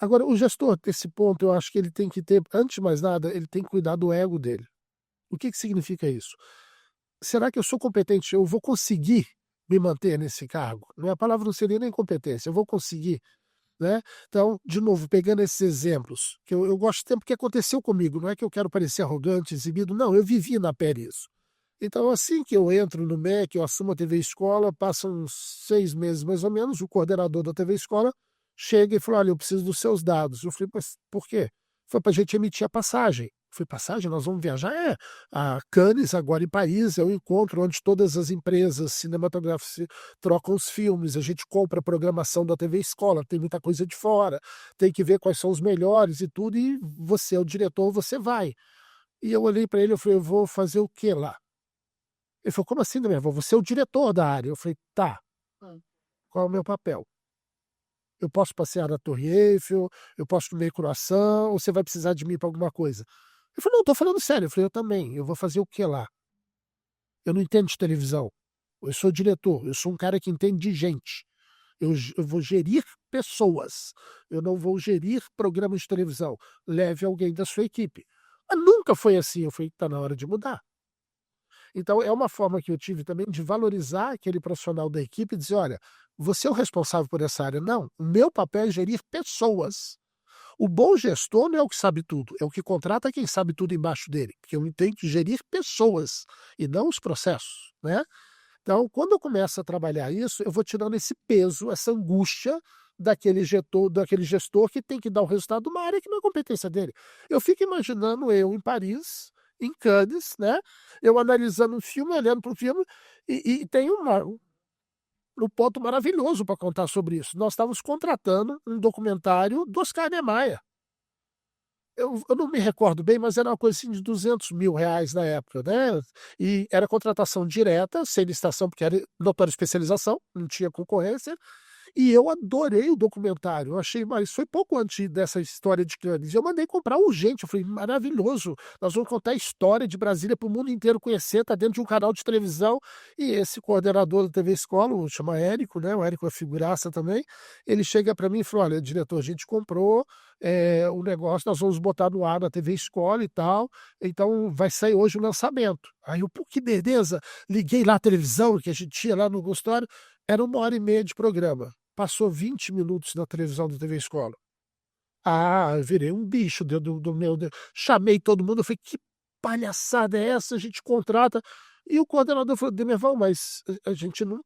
Agora o gestor, nesse ponto, eu acho que ele tem que ter, antes de mais nada, ele tem que cuidar do ego dele. O que significa isso? Será que eu sou competente? Eu vou conseguir me manter nesse cargo? Não é, a palavra não seria nem competência, eu vou conseguir, né. Então, de novo, pegando esses exemplos, que eu gosto sempre, porque aconteceu comigo, não é que eu quero parecer arrogante, exibido, não, eu vivi na pele isso. Então, assim que eu entro no MEC, eu assumo a TV Escola, passam uns 6 meses mais ou menos, o coordenador da TV Escola chega e fala: "Olha, eu preciso dos seus dados". Eu falei: "Mas por quê?". Foi para a gente emitir a passagem. Eu falei: "Passagem? Nós vamos viajar?". "É, a Cannes, agora em Paris, é o encontro onde todas as empresas cinematográficas trocam os filmes, a gente compra a programação da TV Escola, tem muita coisa de fora, tem que ver quais são os melhores e tudo, e você é o diretor, você vai". E eu olhei para ele, eu falei: "Eu vou fazer o quê lá?". Ele falou: "Como assim, Daniel? Você é o diretor da área". Eu falei: "Tá, qual é o meu papel? Eu posso passear na Torre Eiffel, eu posso comer croissant, ou você vai precisar de mim para alguma coisa?". Ele falou: "Não, estou falando sério". Eu falei: "Eu também, eu vou fazer o que lá? Eu não entendo de televisão, eu sou diretor, eu sou um cara que entende de gente, eu vou gerir pessoas, eu não vou gerir programas de televisão, leve alguém da sua equipe". Mas nunca foi assim, eu falei: "Está na hora de mudar". Então é uma forma que eu tive também de valorizar aquele profissional da equipe e dizer: "Olha, você é o responsável por essa área". Não, o meu papel é gerir pessoas. O bom gestor não é o que sabe tudo, é o que contrata quem sabe tudo embaixo dele, porque eu tenho que gerir pessoas e não os processos, né. Então, quando eu começo a trabalhar isso, eu vou tirando esse peso, essa angústia daquele gestor que tem que dar o resultado de uma área que não é competência dele. Eu fico imaginando eu em Paris, em Cannes, né? Eu analisando um filme, olhando para o filme, e tem um ponto maravilhoso para contar sobre isso. Nós estávamos contratando um documentário do Oscar Niemeyer. Eu não me recordo bem, mas era uma coisa assim de R$ 200.000 na época, né? E era contratação direta, sem licitação, porque era notória especialização, não tinha concorrência. E eu adorei o documentário. Eu achei, mas foi pouco antes dessa história de Cannes. Eu mandei comprar urgente. Eu falei, maravilhoso. Nós vamos contar a história de Brasília para o mundo inteiro conhecer. Está dentro de um canal de televisão. E esse coordenador da TV Escola, chama Érico, né? O Érico é figuraça também. Ele chega para mim e falou: olha, diretor, a gente comprou o negócio, nós vamos botar no ar na TV Escola e tal. Então vai sair hoje o lançamento. Aí eu, pô, que beleza. Liguei lá a televisão que a gente tinha lá no consultório. Era 1h30 de programa. Passou 20 minutos na televisão da TV Escola. Ah, eu virei um bicho dentro do meu. Chamei todo mundo, eu falei, que palhaçada é essa? A gente contrata. E o coordenador falou, Demerval, mas a gente não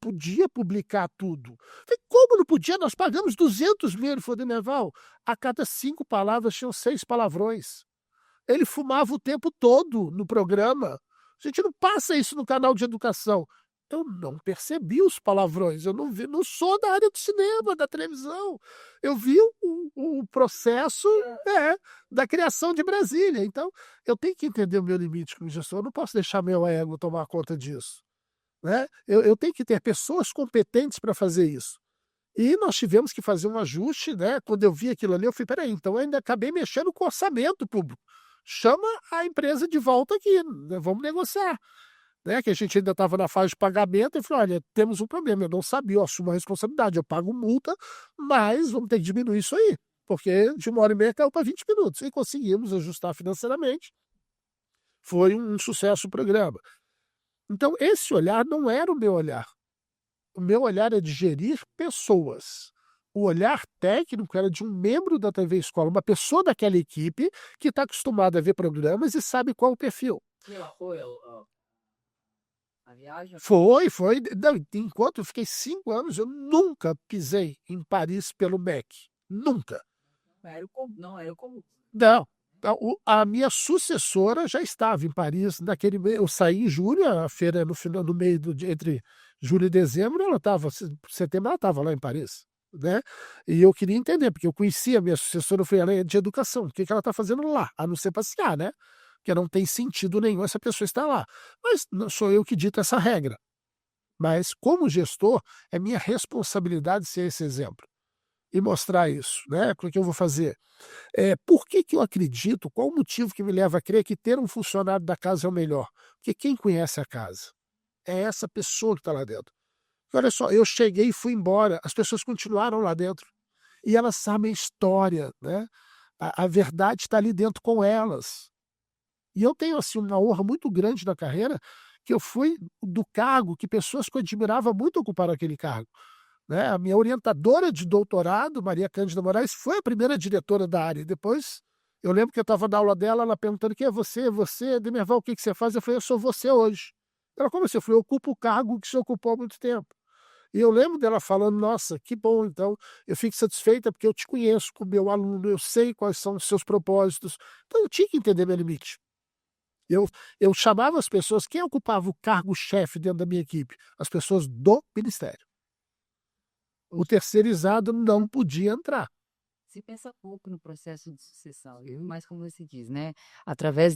podia publicar tudo. Eu falei, como não podia? Nós pagamos 200.000. Ele falou, Demerval, a cada 5 palavras tinham 6 palavrões. Ele fumava o tempo todo no programa. A gente não passa isso no canal de educação. Eu não percebi os palavrões, eu não vi, não sou da área do cinema, da televisão. Eu vi o processo da criação de Brasília. Então, eu tenho que entender o meu limite como gestor, eu não posso deixar meu ego tomar conta disso. Né? Eu tenho que ter pessoas competentes para fazer isso. E nós tivemos que fazer um ajuste, né? Quando eu vi aquilo ali, eu falei, peraí, então eu ainda acabei mexendo com o orçamento público. Chama a empresa de volta aqui, né? Vamos negociar. Né, que a gente ainda estava na fase de pagamento, e falou, olha, temos um problema, eu não sabia, eu assumo a responsabilidade, eu pago multa, mas vamos ter que diminuir isso aí, porque de 1h30 caiu para 20 minutos, e conseguimos ajustar financeiramente. Foi um sucesso o programa. Então, esse olhar não era o meu olhar. O meu olhar é de gerir pessoas. O olhar técnico era de um membro da TV Escola, uma pessoa daquela equipe que está acostumada a ver programas e sabe qual o perfil. A viagem? Foi. Não, enquanto eu fiquei 5 anos, eu nunca pisei em Paris pelo MEC. Nunca. Não era comum. Não. A minha sucessora já estava em Paris naquele mês. Eu saí em julho, a feira no final, no meio entre julho e dezembro, setembro ela estava lá em Paris. Né? E eu queria entender, porque eu conhecia a minha sucessora, eu falei, ela é de educação, o que ela está fazendo lá? A não ser passear, né? Porque não tem sentido nenhum essa pessoa estar lá. Mas não sou eu que dito essa regra. Mas, como gestor, é minha responsabilidade ser esse exemplo e mostrar isso. Né? O que eu vou fazer? Por que eu acredito? Qual o motivo que me leva a crer que ter um funcionário da casa é o melhor? Porque quem conhece a casa é essa pessoa que está lá dentro. E olha só, eu cheguei e fui embora, as pessoas continuaram lá dentro. E elas sabem a história. Né? A verdade está ali dentro com elas. E eu tenho assim, uma honra muito grande na carreira, que eu fui do cargo que pessoas que eu admirava muito ocuparam aquele cargo. Né? A minha orientadora de doutorado, Maria Cândida Moraes, foi a primeira diretora da área. Depois, eu lembro que eu estava na aula dela, ela perguntando, quem é você? Você, Demerval, o que você faz? Eu falei, eu sou você hoje. Ela, como assim? Eu falei, eu ocupo o cargo que você ocupou há muito tempo. E eu lembro dela falando, nossa, que bom, então eu fico satisfeita porque eu te conheço como meu aluno, eu sei quais são os seus propósitos. Então eu tinha que entender meu limite. Eu chamava as pessoas, quem ocupava o cargo-chefe dentro da minha equipe? As pessoas do Ministério. O terceirizado não podia entrar. Se pensa pouco no processo de sucessão, mas como você diz, né? Através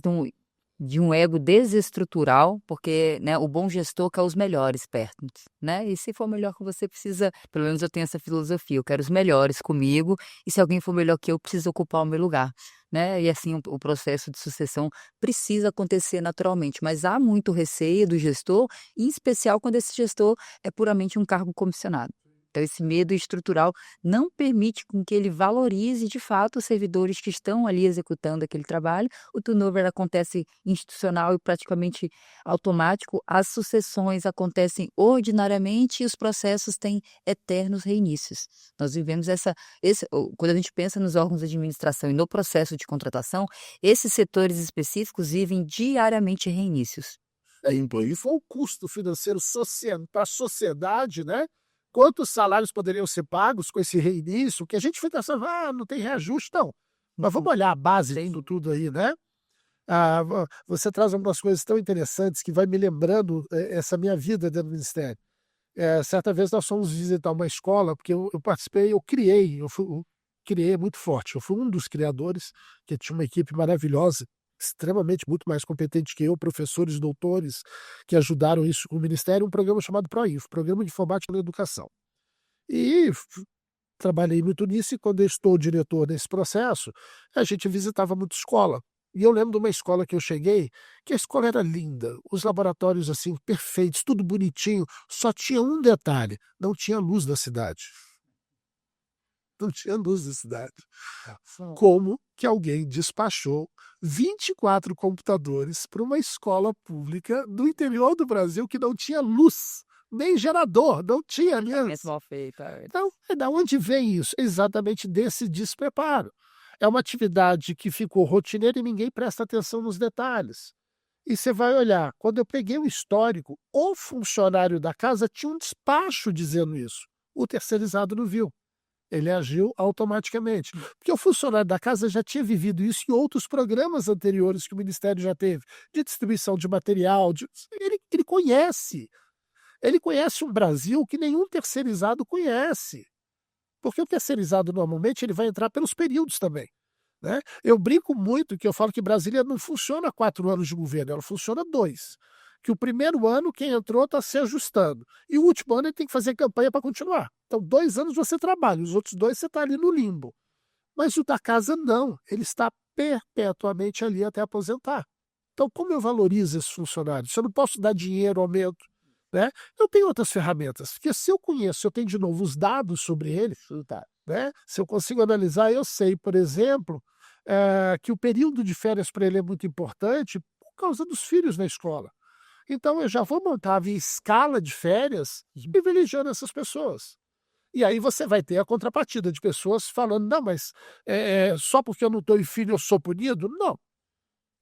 de um ego desestrutural, porque, né, o bom gestor quer os melhores perto, né? E se for melhor que você, precisa, pelo menos eu tenho essa filosofia, eu quero os melhores comigo, e se alguém for melhor que eu, precisa ocupar o meu lugar. Né? E assim o processo de sucessão precisa acontecer naturalmente, mas há muito receio do gestor, em especial quando esse gestor é puramente um cargo comissionado. Então, esse medo estrutural não permite com que ele valorize, de fato, os servidores que estão ali executando aquele trabalho. O turnover acontece institucional e praticamente automático. As sucessões acontecem ordinariamente e os processos têm eternos reinícios. Nós vivemos quando a gente pensa nos órgãos de administração e no processo de contratação, esses setores específicos vivem diariamente reinícios. E foi o custo financeiro para a sociedade, né? Quantos salários poderiam ser pagos com esse reinício? Que a gente fica pensando, não tem reajuste, não. Mas vamos olhar a base disso tudo aí, né? Você traz algumas coisas tão interessantes que vai me lembrando essa minha vida dentro do ministério. Certa vez nós fomos visitar uma escola, porque eu participei, eu criei muito forte. Eu fui um dos criadores, que tinha uma equipe maravilhosa, extremamente muito mais competente que eu, professores, doutores, que ajudaram isso com o Ministério, um programa chamado PROINFO, Programa de Informática na Educação. E trabalhei muito nisso, e quando eu estou diretor nesse processo, a gente visitava muito escola. E eu lembro de uma escola que eu cheguei, que a escola era linda, os laboratórios assim perfeitos, tudo bonitinho, só tinha um detalhe: não tinha luz da cidade. Não tinha luz da cidade. Como que alguém despachou 24 computadores para uma escola pública do interior do Brasil que não tinha luz, nem gerador, não tinha mesmo. Mal feito. Então, da onde vem isso? Exatamente desse despreparo. É uma atividade que ficou rotineira e ninguém presta atenção nos detalhes. E você vai olhar, quando eu peguei o histórico, o funcionário da casa tinha um despacho dizendo isso. O terceirizado não viu. Ele agiu automaticamente. Porque o funcionário da casa já tinha vivido isso em outros programas anteriores que o Ministério já teve, de distribuição de material. Ele conhece. Ele conhece um Brasil que nenhum terceirizado conhece. Porque o terceirizado, normalmente, ele vai entrar pelos períodos também, né? Eu brinco muito que eu falo que Brasília não funciona 4 anos de governo, ela funciona 2. Que o primeiro ano, quem entrou está se ajustando. E o último ano ele tem que fazer campanha para continuar. Então, 2 anos você trabalha, os outros 2 você está ali no limbo. Mas o da casa não, ele está perpetuamente ali até aposentar. Então, como eu valorizo esses funcionários? Se eu não posso dar dinheiro, aumento, né? Eu tenho outras ferramentas, porque se eu conheço, eu tenho de novo os dados sobre ele, né? Se eu consigo analisar, eu sei, por exemplo, que o período de férias para ele é muito importante por causa dos filhos na escola. Então eu já vou montar a minha escala de férias privilegiando essas pessoas. E aí você vai ter a contrapartida de pessoas falando, não, mas só porque eu não estou em filho eu sou punido? Não.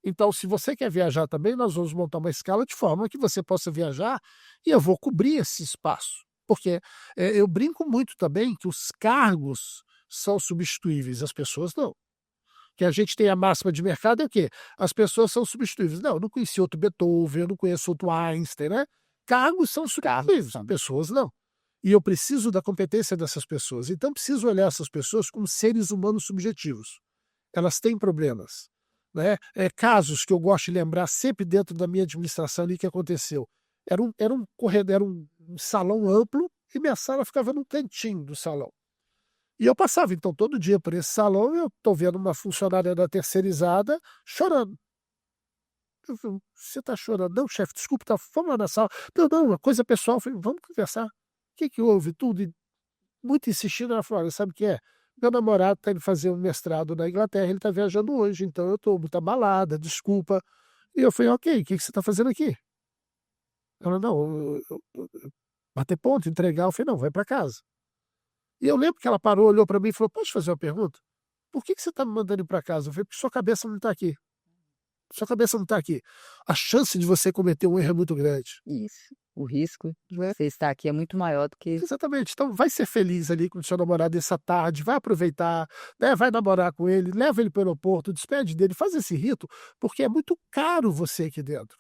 Então, se você quer viajar também, nós vamos montar uma escala de forma que você possa viajar e eu vou cobrir esse espaço. Porque eu brinco muito também que os cargos são substituíveis, as pessoas não. Que a gente tem a máxima de mercado é o quê? As pessoas são substituíveis. Não, eu não conheci outro Beethoven, eu não conheço outro Einstein, né? Cargos são substituíveis, pessoas não. E eu preciso da competência dessas pessoas. Então, preciso olhar essas pessoas como seres humanos subjetivos. Elas têm problemas, né? Casos que eu gosto de lembrar sempre dentro da minha administração ali que aconteceu. Era um corredor, era um salão amplo e minha sala ficava num cantinho do salão. E eu passava, então, todo dia por esse salão e eu estou vendo uma funcionária da terceirizada chorando. Eu falei, você está chorando? Não, chefe, desculpa, vamos lá na sala. Não, não, uma coisa pessoal. Eu falei, vamos conversar. O que houve? Tudo. E muito insistindo, ela falou, olha, sabe o que é? Meu namorado está indo fazer um mestrado na Inglaterra, ele está viajando hoje, então eu estou muito abalada, desculpa. E eu falei, ok, o que você está fazendo aqui? Ela, não, bater ponto, entregar. Eu falei, não, vai para casa. E eu lembro que ela parou, olhou para mim e falou, posso te fazer uma pergunta? Por que você está me mandando ir para casa? Eu falei, porque sua cabeça não está aqui. Sua cabeça não está aqui. A chance de você cometer um erro é muito grande. Isso. O risco de você estar aqui é muito maior do que. Exatamente. Então, vai ser feliz ali com o seu namorado essa tarde, vai aproveitar, né? Vai namorar com ele, leva ele para o aeroporto, despede dele, faz esse rito, porque é muito caro você aqui dentro,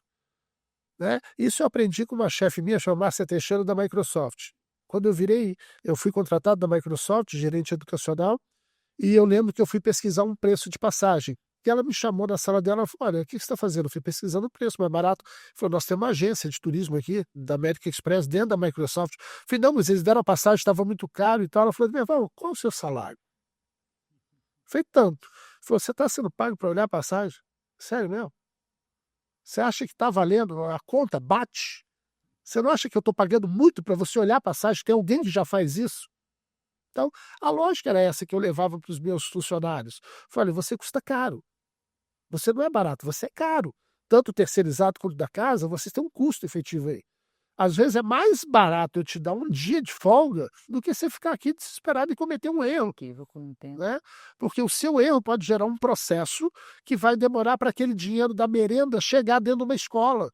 né? Isso eu aprendi com uma chefe minha, chamada Márcia Teixeira, da Microsoft. Quando eu fui contratado da Microsoft, gerente educacional, e eu lembro que eu fui pesquisar um preço de passagem. E ela me chamou na sala dela e falou, olha, o que você está fazendo? Eu fui pesquisando o preço mais barato. Falou, nós temos uma agência de turismo aqui, da American Express, dentro da Microsoft. Eu falei, não, mas eles deram a passagem, estava muito caro e tal. Ela falou, Merval, qual é o seu salário? Eu falei, tanto. Ela falou, você está sendo pago para olhar a passagem? Sério mesmo? Você acha que está valendo? A conta bate? Você não acha que eu estou pagando muito para você olhar a passagem? Tem alguém que já faz isso? Então, a lógica era essa que eu levava para os meus funcionários. Falei, você custa caro. Você não é barato, você é caro. Tanto terceirizado quanto da casa, você tem um custo efetivo aí. Às vezes é mais barato eu te dar um dia de folga do que você ficar aqui desesperado e cometer um erro, né? Porque o seu erro pode gerar um processo que vai demorar para aquele dinheiro da merenda chegar dentro de uma escola.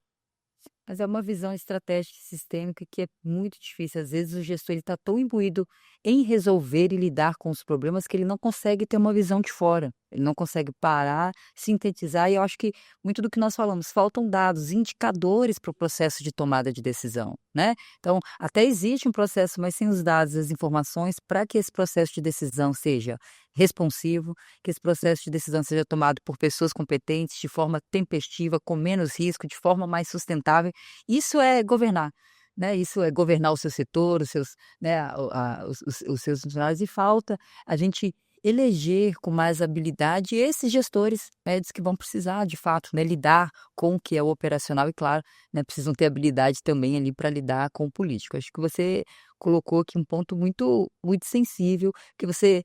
Mas é uma visão estratégica e sistêmica que é muito difícil. Às vezes o gestor está tão imbuído em resolver e lidar com os problemas que ele não consegue ter uma visão de fora. Ele não consegue parar, sintetizar, e eu acho que muito do que nós falamos, faltam dados, indicadores para o processo de tomada de decisão, né? Então, até existe um processo, mas sem os dados, as informações, para que esse processo de decisão seja responsivo, que esse processo de decisão seja tomado por pessoas competentes, de forma tempestiva, com menos risco, de forma mais sustentável. Isso é governar, né? Isso é governar o seu setor, os seus, né, os seus funcionários, e falta a gente eleger com mais habilidade esses gestores médios que vão precisar, de fato, né, lidar com o que é o operacional e, claro, né, precisam ter habilidade também ali para lidar com o político. Acho que você colocou aqui um ponto muito, muito sensível, que você,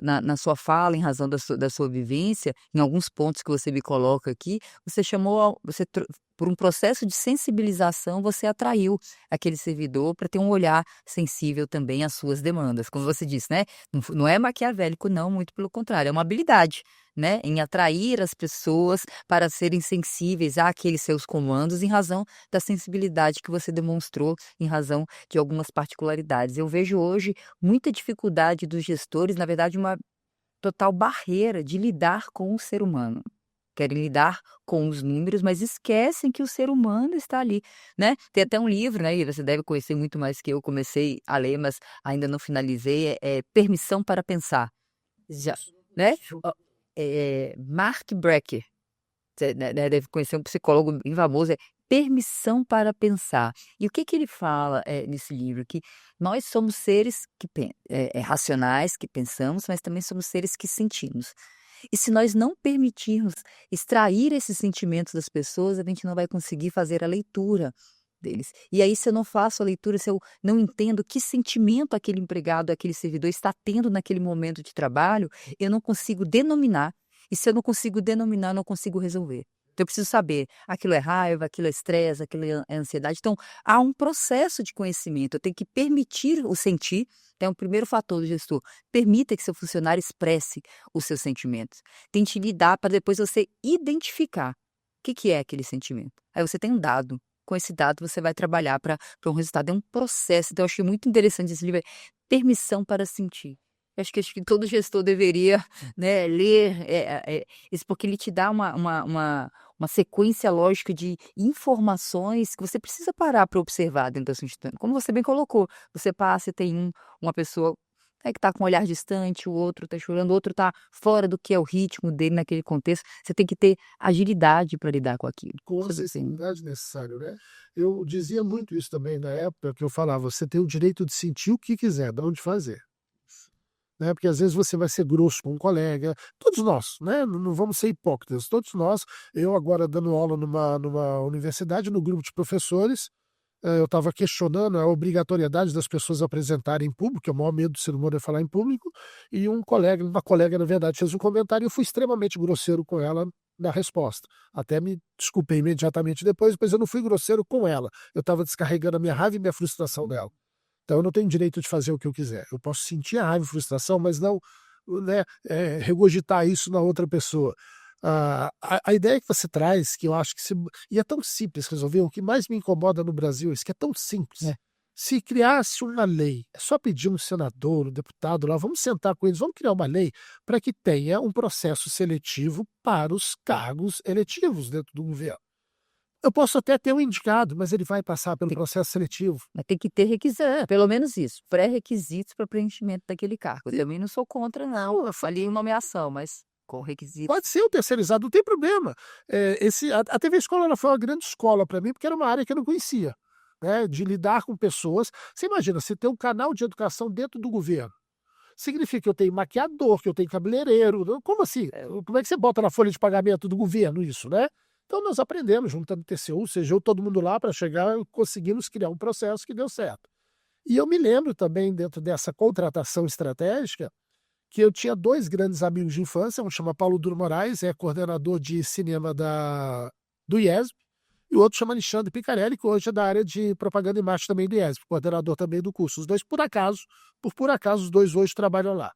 na sua fala, em razão da sua vivência, em alguns pontos que você me coloca aqui, você chamou, por um processo de sensibilização, você atraiu aquele servidor para ter um olhar sensível também às suas demandas. Como você disse, né? Não é maquiavélico, não, muito pelo contrário, é uma habilidade, né, em atrair as pessoas para serem sensíveis àqueles seus comandos, em razão da sensibilidade que você demonstrou, em razão de algumas particularidades. Eu vejo hoje muita dificuldade dos gestores, na verdade, uma total barreira de lidar com o ser humano. Querem lidar com os números, mas esquecem que o ser humano está ali, né? Tem até um livro, né, e você deve conhecer muito mais que eu, comecei a ler, mas ainda não finalizei, é Permissão para Pensar. Já, né? Mark Brecker, você, né, deve conhecer, um psicólogo bem famoso, é Permissão para Pensar. E o que que ele fala nesse livro? Que nós somos seres que racionais, que pensamos, mas também somos seres que sentimos. E se nós não permitirmos extrair esses sentimentos das pessoas, a gente não vai conseguir fazer a leitura deles. E aí, se eu não faço a leitura, se eu não entendo que sentimento aquele empregado, aquele servidor está tendo naquele momento de trabalho, eu não consigo denominar. E se eu não consigo denominar, eu não consigo resolver. Então, eu preciso saber, aquilo é raiva, aquilo é estresse, aquilo é ansiedade. Então, há um processo de conhecimento. Eu tenho que permitir o sentir. Então, o primeiro fator do gestor, permita que seu funcionário expresse os seus sentimentos. Tente lidar para depois você identificar o que é aquele sentimento. Aí você tem um dado. Com esse dado, você vai trabalhar para um resultado. É um processo. Então, eu achei muito interessante esse livro, Permissão para Sentir. Acho que todo gestor deveria, né, ler isso, porque ele te dá uma sequência lógica de informações que você precisa parar para observar dentro da sua instituição. Como você bem colocou, você passa e tem uma pessoa, né, que está com um olhar distante, o outro está chorando, o outro está fora do que é o ritmo dele naquele contexto. Você tem que ter agilidade para lidar com aquilo. Com a Assim, sensibilidade necessária, né? Eu dizia muito isso também na época que eu falava, você tem o direito de sentir o que quiser, de onde fazer. Né? Porque às vezes você vai ser grosso com um colega, todos nós, né? Não vamos ser hipócritas, todos nós. Eu agora dando aula numa universidade, no grupo de professores, eu estava questionando a obrigatoriedade das pessoas apresentarem em público, que é o maior medo do ser humano é falar em público, e uma colega, na verdade, fez um comentário e eu fui extremamente grosseiro com ela na resposta. Até me desculpei imediatamente depois, mas eu não fui grosseiro com ela. Eu estava descarregando a minha raiva e minha frustração dela. Então eu não tenho direito de fazer o que eu quiser. Eu posso sentir a raiva e frustração, mas não, né, regurgitar isso na outra pessoa. A ideia que você traz, que eu acho que e é tão simples resolver, o que mais me incomoda no Brasil é isso, que é tão simples. É. Se criasse uma lei, é só pedir um senador, um deputado lá, vamos sentar com eles, vamos criar uma lei para que tenha um processo seletivo para os cargos eletivos dentro do governo. Eu posso até ter um indicado, mas ele vai passar pelo processo seletivo. Mas tem que ter requisitos, pelo menos isso, pré-requisitos para preenchimento daquele cargo. Eu também não sou contra, não. Eu falei em nomeação, mas com requisitos. Pode ser o terceirizado, não tem problema. A TV Escola ela foi uma grande escola para mim, porque era uma área que eu não conhecia, né, de lidar com pessoas. Você imagina, você tem um canal de educação dentro do governo. Significa que eu tenho maquiador, que eu tenho cabeleireiro. Como assim? Como é que você bota na folha de pagamento do governo isso, né? Então nós aprendemos, juntando TCU, CGU, todo mundo lá para chegar, conseguimos criar um processo que deu certo. E eu me lembro também, dentro dessa contratação estratégica, que eu tinha 2 grandes amigos de infância, um chama Paulo Duro Moraes, é coordenador de cinema do IESB, e o outro chama Alexandre Picarelli, que hoje é da área de propaganda e marketing também do IESB, coordenador também do curso. Os dois, por acaso, os dois hoje trabalham lá.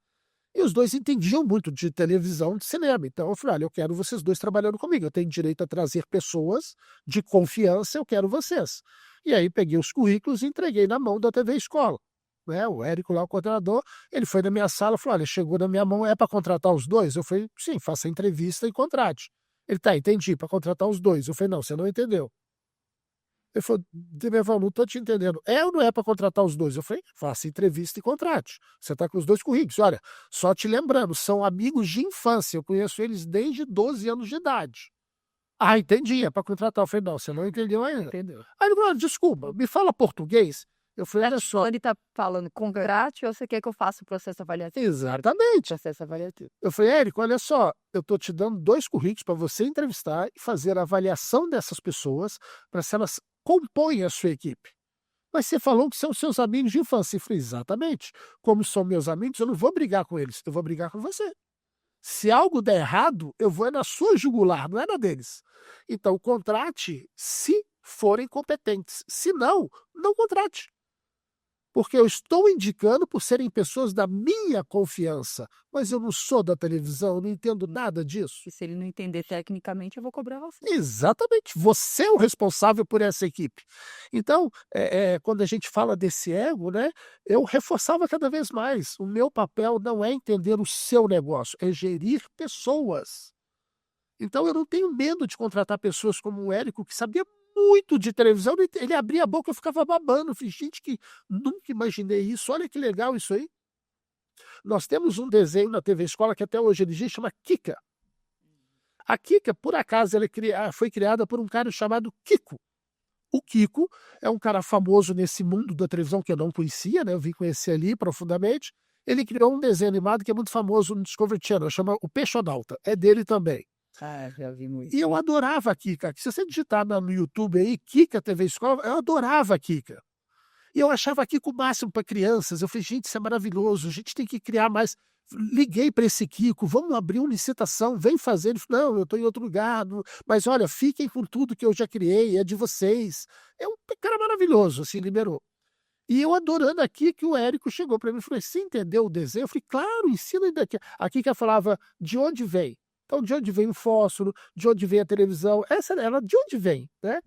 E os dois entendiam muito de televisão, de cinema. Então eu falei, olha, eu quero vocês dois trabalhando comigo. Eu tenho direito a trazer pessoas de confiança, eu quero vocês. E aí peguei os currículos e entreguei na mão da TV Escola. né, o Érico lá, o coordenador, ele foi na minha sala e falou: olha, chegou na minha mão, é para contratar os dois? Eu falei: sim, faça a entrevista e contrate. Ele: tá, entendi, para contratar os dois. Eu falei: não, você não entendeu. Ele falou: Demerval, não estou te entendendo. É ou não é para contratar os dois? Eu falei: faça entrevista e contrate. Você está com os dois currículos. Olha, só te lembrando, são amigos de infância, eu conheço eles desde 12 anos de idade. Ah, entendi, é para contratar. Eu falei: não, você não entendeu ainda. Entendeu? Aí ele falou: desculpa, me fala português. Eu falei: olha só. Ele tá falando contrate ou você quer que eu faça o processo avaliativo? Exatamente. Processo avaliativo. Eu falei: Érico, olha só, eu estou te dando 2 currículos para você entrevistar e fazer a avaliação dessas pessoas para se elas compõem a sua equipe. Mas você falou que são seus amigos de infância. Eu falei: exatamente. Como são meus amigos, eu não vou brigar com eles, eu vou brigar com você. Se algo der errado, eu vou na sua jugular, não é na deles. Então, contrate se forem competentes. Se não, não contrate. Porque eu estou indicando por serem pessoas da minha confiança, mas eu não sou da televisão, eu não entendo nada disso. E se ele não entender tecnicamente, eu vou cobrar você. Exatamente, você é o responsável por essa equipe. Então, quando a gente fala desse ego, né, eu reforçava cada vez mais. O meu papel não é entender o seu negócio, é gerir pessoas. Então eu não tenho medo de contratar pessoas como o Érico, que sabia muito de televisão, ele abria a boca, eu ficava babando. Eu falei: gente, que nunca imaginei isso, olha que legal isso aí. Nós temos um desenho na TV Escola que até hoje ele existe, chama Kika. A Kika, por acaso, ela foi criada por um cara chamado Kiko. O Kiko é um cara famoso nesse mundo da televisão que eu não conhecia, né? Eu vim conhecer ali profundamente. Ele criou um desenho animado que é muito famoso no Discovery Channel, chama O Peixonauta, é dele também. Ah, já vi muito. E eu adorava a Kika. Se você digitar no YouTube aí, Kika TV Escola, eu adorava a Kika. E eu achava a Kika o máximo para crianças. Eu falei: gente, isso é maravilhoso, a gente tem que criar mais. Liguei para esse Kiko: vamos abrir uma licitação, vem fazer. Ele falou: não, eu estou em outro lugar, mas olha, fiquem com tudo que eu já criei, é de vocês. É um cara maravilhoso, assim, liberou. E eu adorando aqui que o Érico chegou para mim e falou: você entendeu o desenho? Eu falei: claro, ensina daqui. A Kika falava de onde vem. Então, de onde vem o fósforo, de onde vem a televisão, essa era de onde vem, né?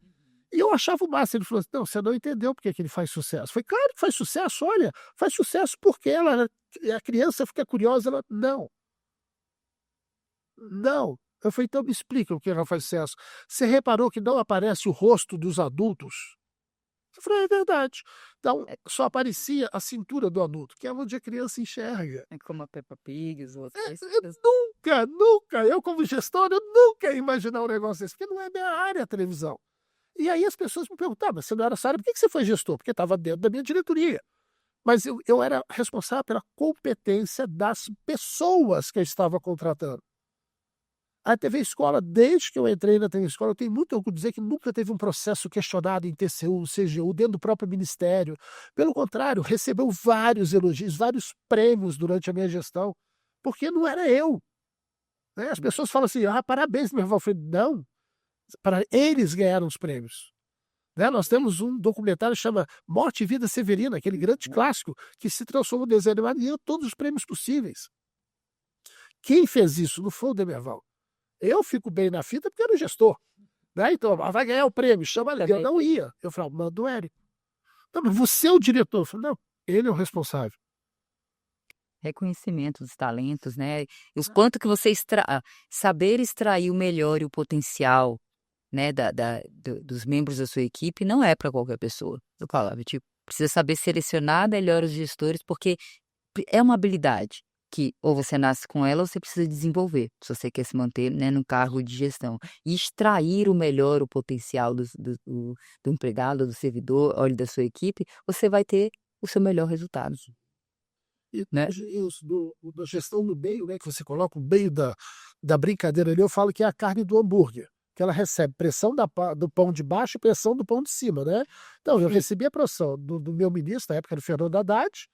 E eu achava o máximo. Ele falou assim: não, você não entendeu por que ele faz sucesso. Foi claro que faz sucesso, olha, faz sucesso porque a criança fica curiosa, ela, não, não. Eu falei: então me explica o que ela faz sucesso. Você reparou que não aparece o rosto dos adultos? Eu falei: é verdade. Então, só aparecia a cintura do adulto, que é onde a criança enxerga. É como a Peppa Pig, os outros. Nunca, eu como gestor, eu nunca ia imaginar um negócio desse, porque não é minha área a televisão. E aí as pessoas me perguntavam: mas você não era essa área, por que você foi gestor? Porque estava dentro da minha diretoria. Mas eu era responsável pela competência das pessoas que eu estava contratando. A TV Escola, desde que eu entrei na TV Escola, eu tenho muito orgulho de dizer que nunca teve um processo questionado em TCU, CGU, dentro do próprio ministério. Pelo contrário, recebeu vários elogios, vários prêmios durante a minha gestão, porque não era eu, né? As pessoas falam assim: ah, parabéns, meu irmão. Eu falei: não, para eles ganharam os prêmios. Né? Nós temos um documentário que chama Morte e Vida Severina, aquele grande clássico, que se transformou em desenho animado e ganhou todos os prêmios possíveis. Quem fez isso não foi o Demerval. Eu fico bem na fita porque era o gestor. Né? Então, vai ganhar o prêmio, chama ele. Eu não ia. Eu falava: manda o Érico. Não, mas você é o diretor. Eu falei: não, ele é o responsável. Reconhecimento dos talentos, né? E o quanto que você saber extrair o melhor e o potencial, né, dos membros da sua equipe não é para qualquer pessoa. Eu falava, tipo, precisa saber selecionar melhor os gestores, porque é uma habilidade que ou você nasce com ela ou você precisa desenvolver, se você quer se manter, né, no cargo de gestão. E extrair o melhor, o potencial do empregado, do servidor, olha, da sua equipe, você vai ter o seu melhor resultado. E Né? da gestão no meio, né, que você coloca o meio da brincadeira ali, eu falo que é a carne do hambúrguer, que ela recebe pressão do pão de baixo e pressão do pão de cima, né? Então, eu recebi a pressão do meu ministro, na época era o Fernando Haddad,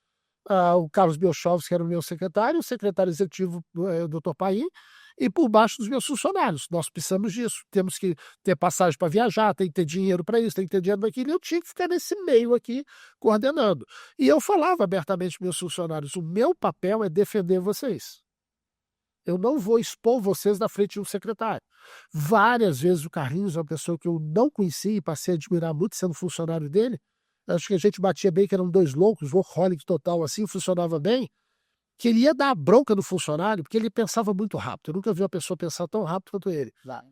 o Carlos Biochovski, que era o meu secretário, o secretário executivo, o Dr. Paim, e por baixo dos meus funcionários. Nós precisamos disso, temos que ter passagem para viajar, tem que ter dinheiro para isso, tem que ter dinheiro para aquilo, e eu tinha que ficar nesse meio aqui, coordenando. E eu falava abertamente para meus funcionários: o meu papel é defender vocês. Eu não vou expor vocês na frente de um secretário. Várias vezes o Carlinhos é uma pessoa que eu não conhecia e passei a admirar muito sendo funcionário dele. acho que a gente batia bem, que eram 2 loucos, workaholic total, assim, funcionava bem, que ele ia dar bronca no funcionário, porque ele pensava muito rápido. Eu nunca vi uma pessoa pensar tão rápido quanto ele. Vai.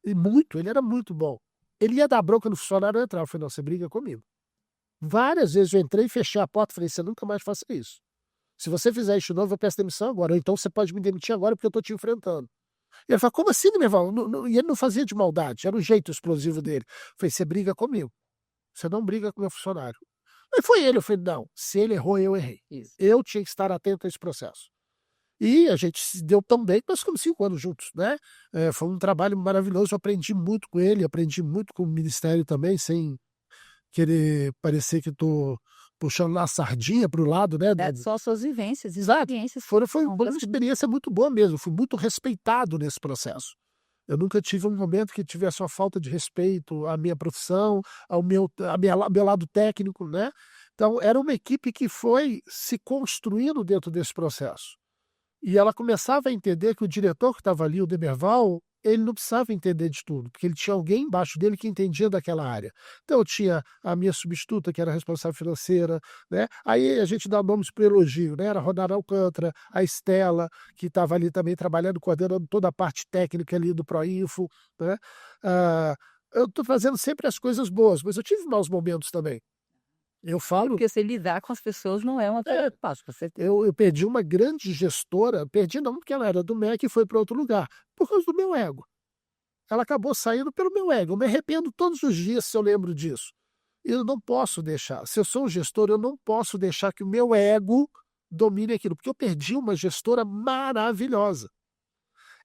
Ele era muito bom. Ele ia dar bronca no funcionário, eu entrava. Eu falei, não, você briga comigo. Várias vezes eu entrei, fechei a porta, falei, você nunca mais faça isso. Se você fizer isso de novo, eu peço demissão agora. Ou então você pode me demitir agora porque eu tô te enfrentando. E ele falou, como assim, Demival? E ele não fazia de maldade, era o jeito explosivo dele. Eu falei, você briga comigo. Você não briga com meu funcionário. Aí foi ele, eu falei, não, se ele errou, eu errei. Isso. Eu tinha que estar atento a esse processo. E a gente se deu tão bem que nós ficamos 5 anos juntos, né? Foi um trabalho maravilhoso, eu aprendi muito com ele, aprendi muito com o Ministério também, sem querer parecer que estou puxando lá a sardinha para o lado, né? Só suas vivências, Exato. experiências. Foi Não, uma assim, experiência muito boa mesmo, fui muito respeitado nesse processo. Eu nunca tive um momento que tivesse uma falta de respeito à minha profissão, ao meu lado técnico, né? Então, era uma equipe que foi se construindo dentro desse processo. E ela começava a entender que o diretor que estava ali, o Demerval, ele não precisava entender de tudo, porque ele tinha alguém embaixo dele que entendia daquela área. Então eu tinha a minha substituta, que era responsável financeira, né? Aí a gente dá nomes para elogio, né? Era a Ronara Alcântara, a Estela, que estava ali também trabalhando, coordenando toda a parte técnica ali do Proinfo, né? Ah, eu estou fazendo sempre as coisas boas, mas eu tive maus momentos também. Eu falo, porque você lidar com as pessoas não é uma tarefa fácil, você eu perdi uma grande gestora, perdi não porque ela era do MEC e foi para outro lugar, por causa do meu ego. Ela acabou saindo pelo meu ego. Eu me arrependo todos os dias se eu lembro disso. E eu não posso deixar. Se eu sou um gestor, eu não posso deixar que o meu ego domine aquilo, porque eu perdi uma gestora maravilhosa.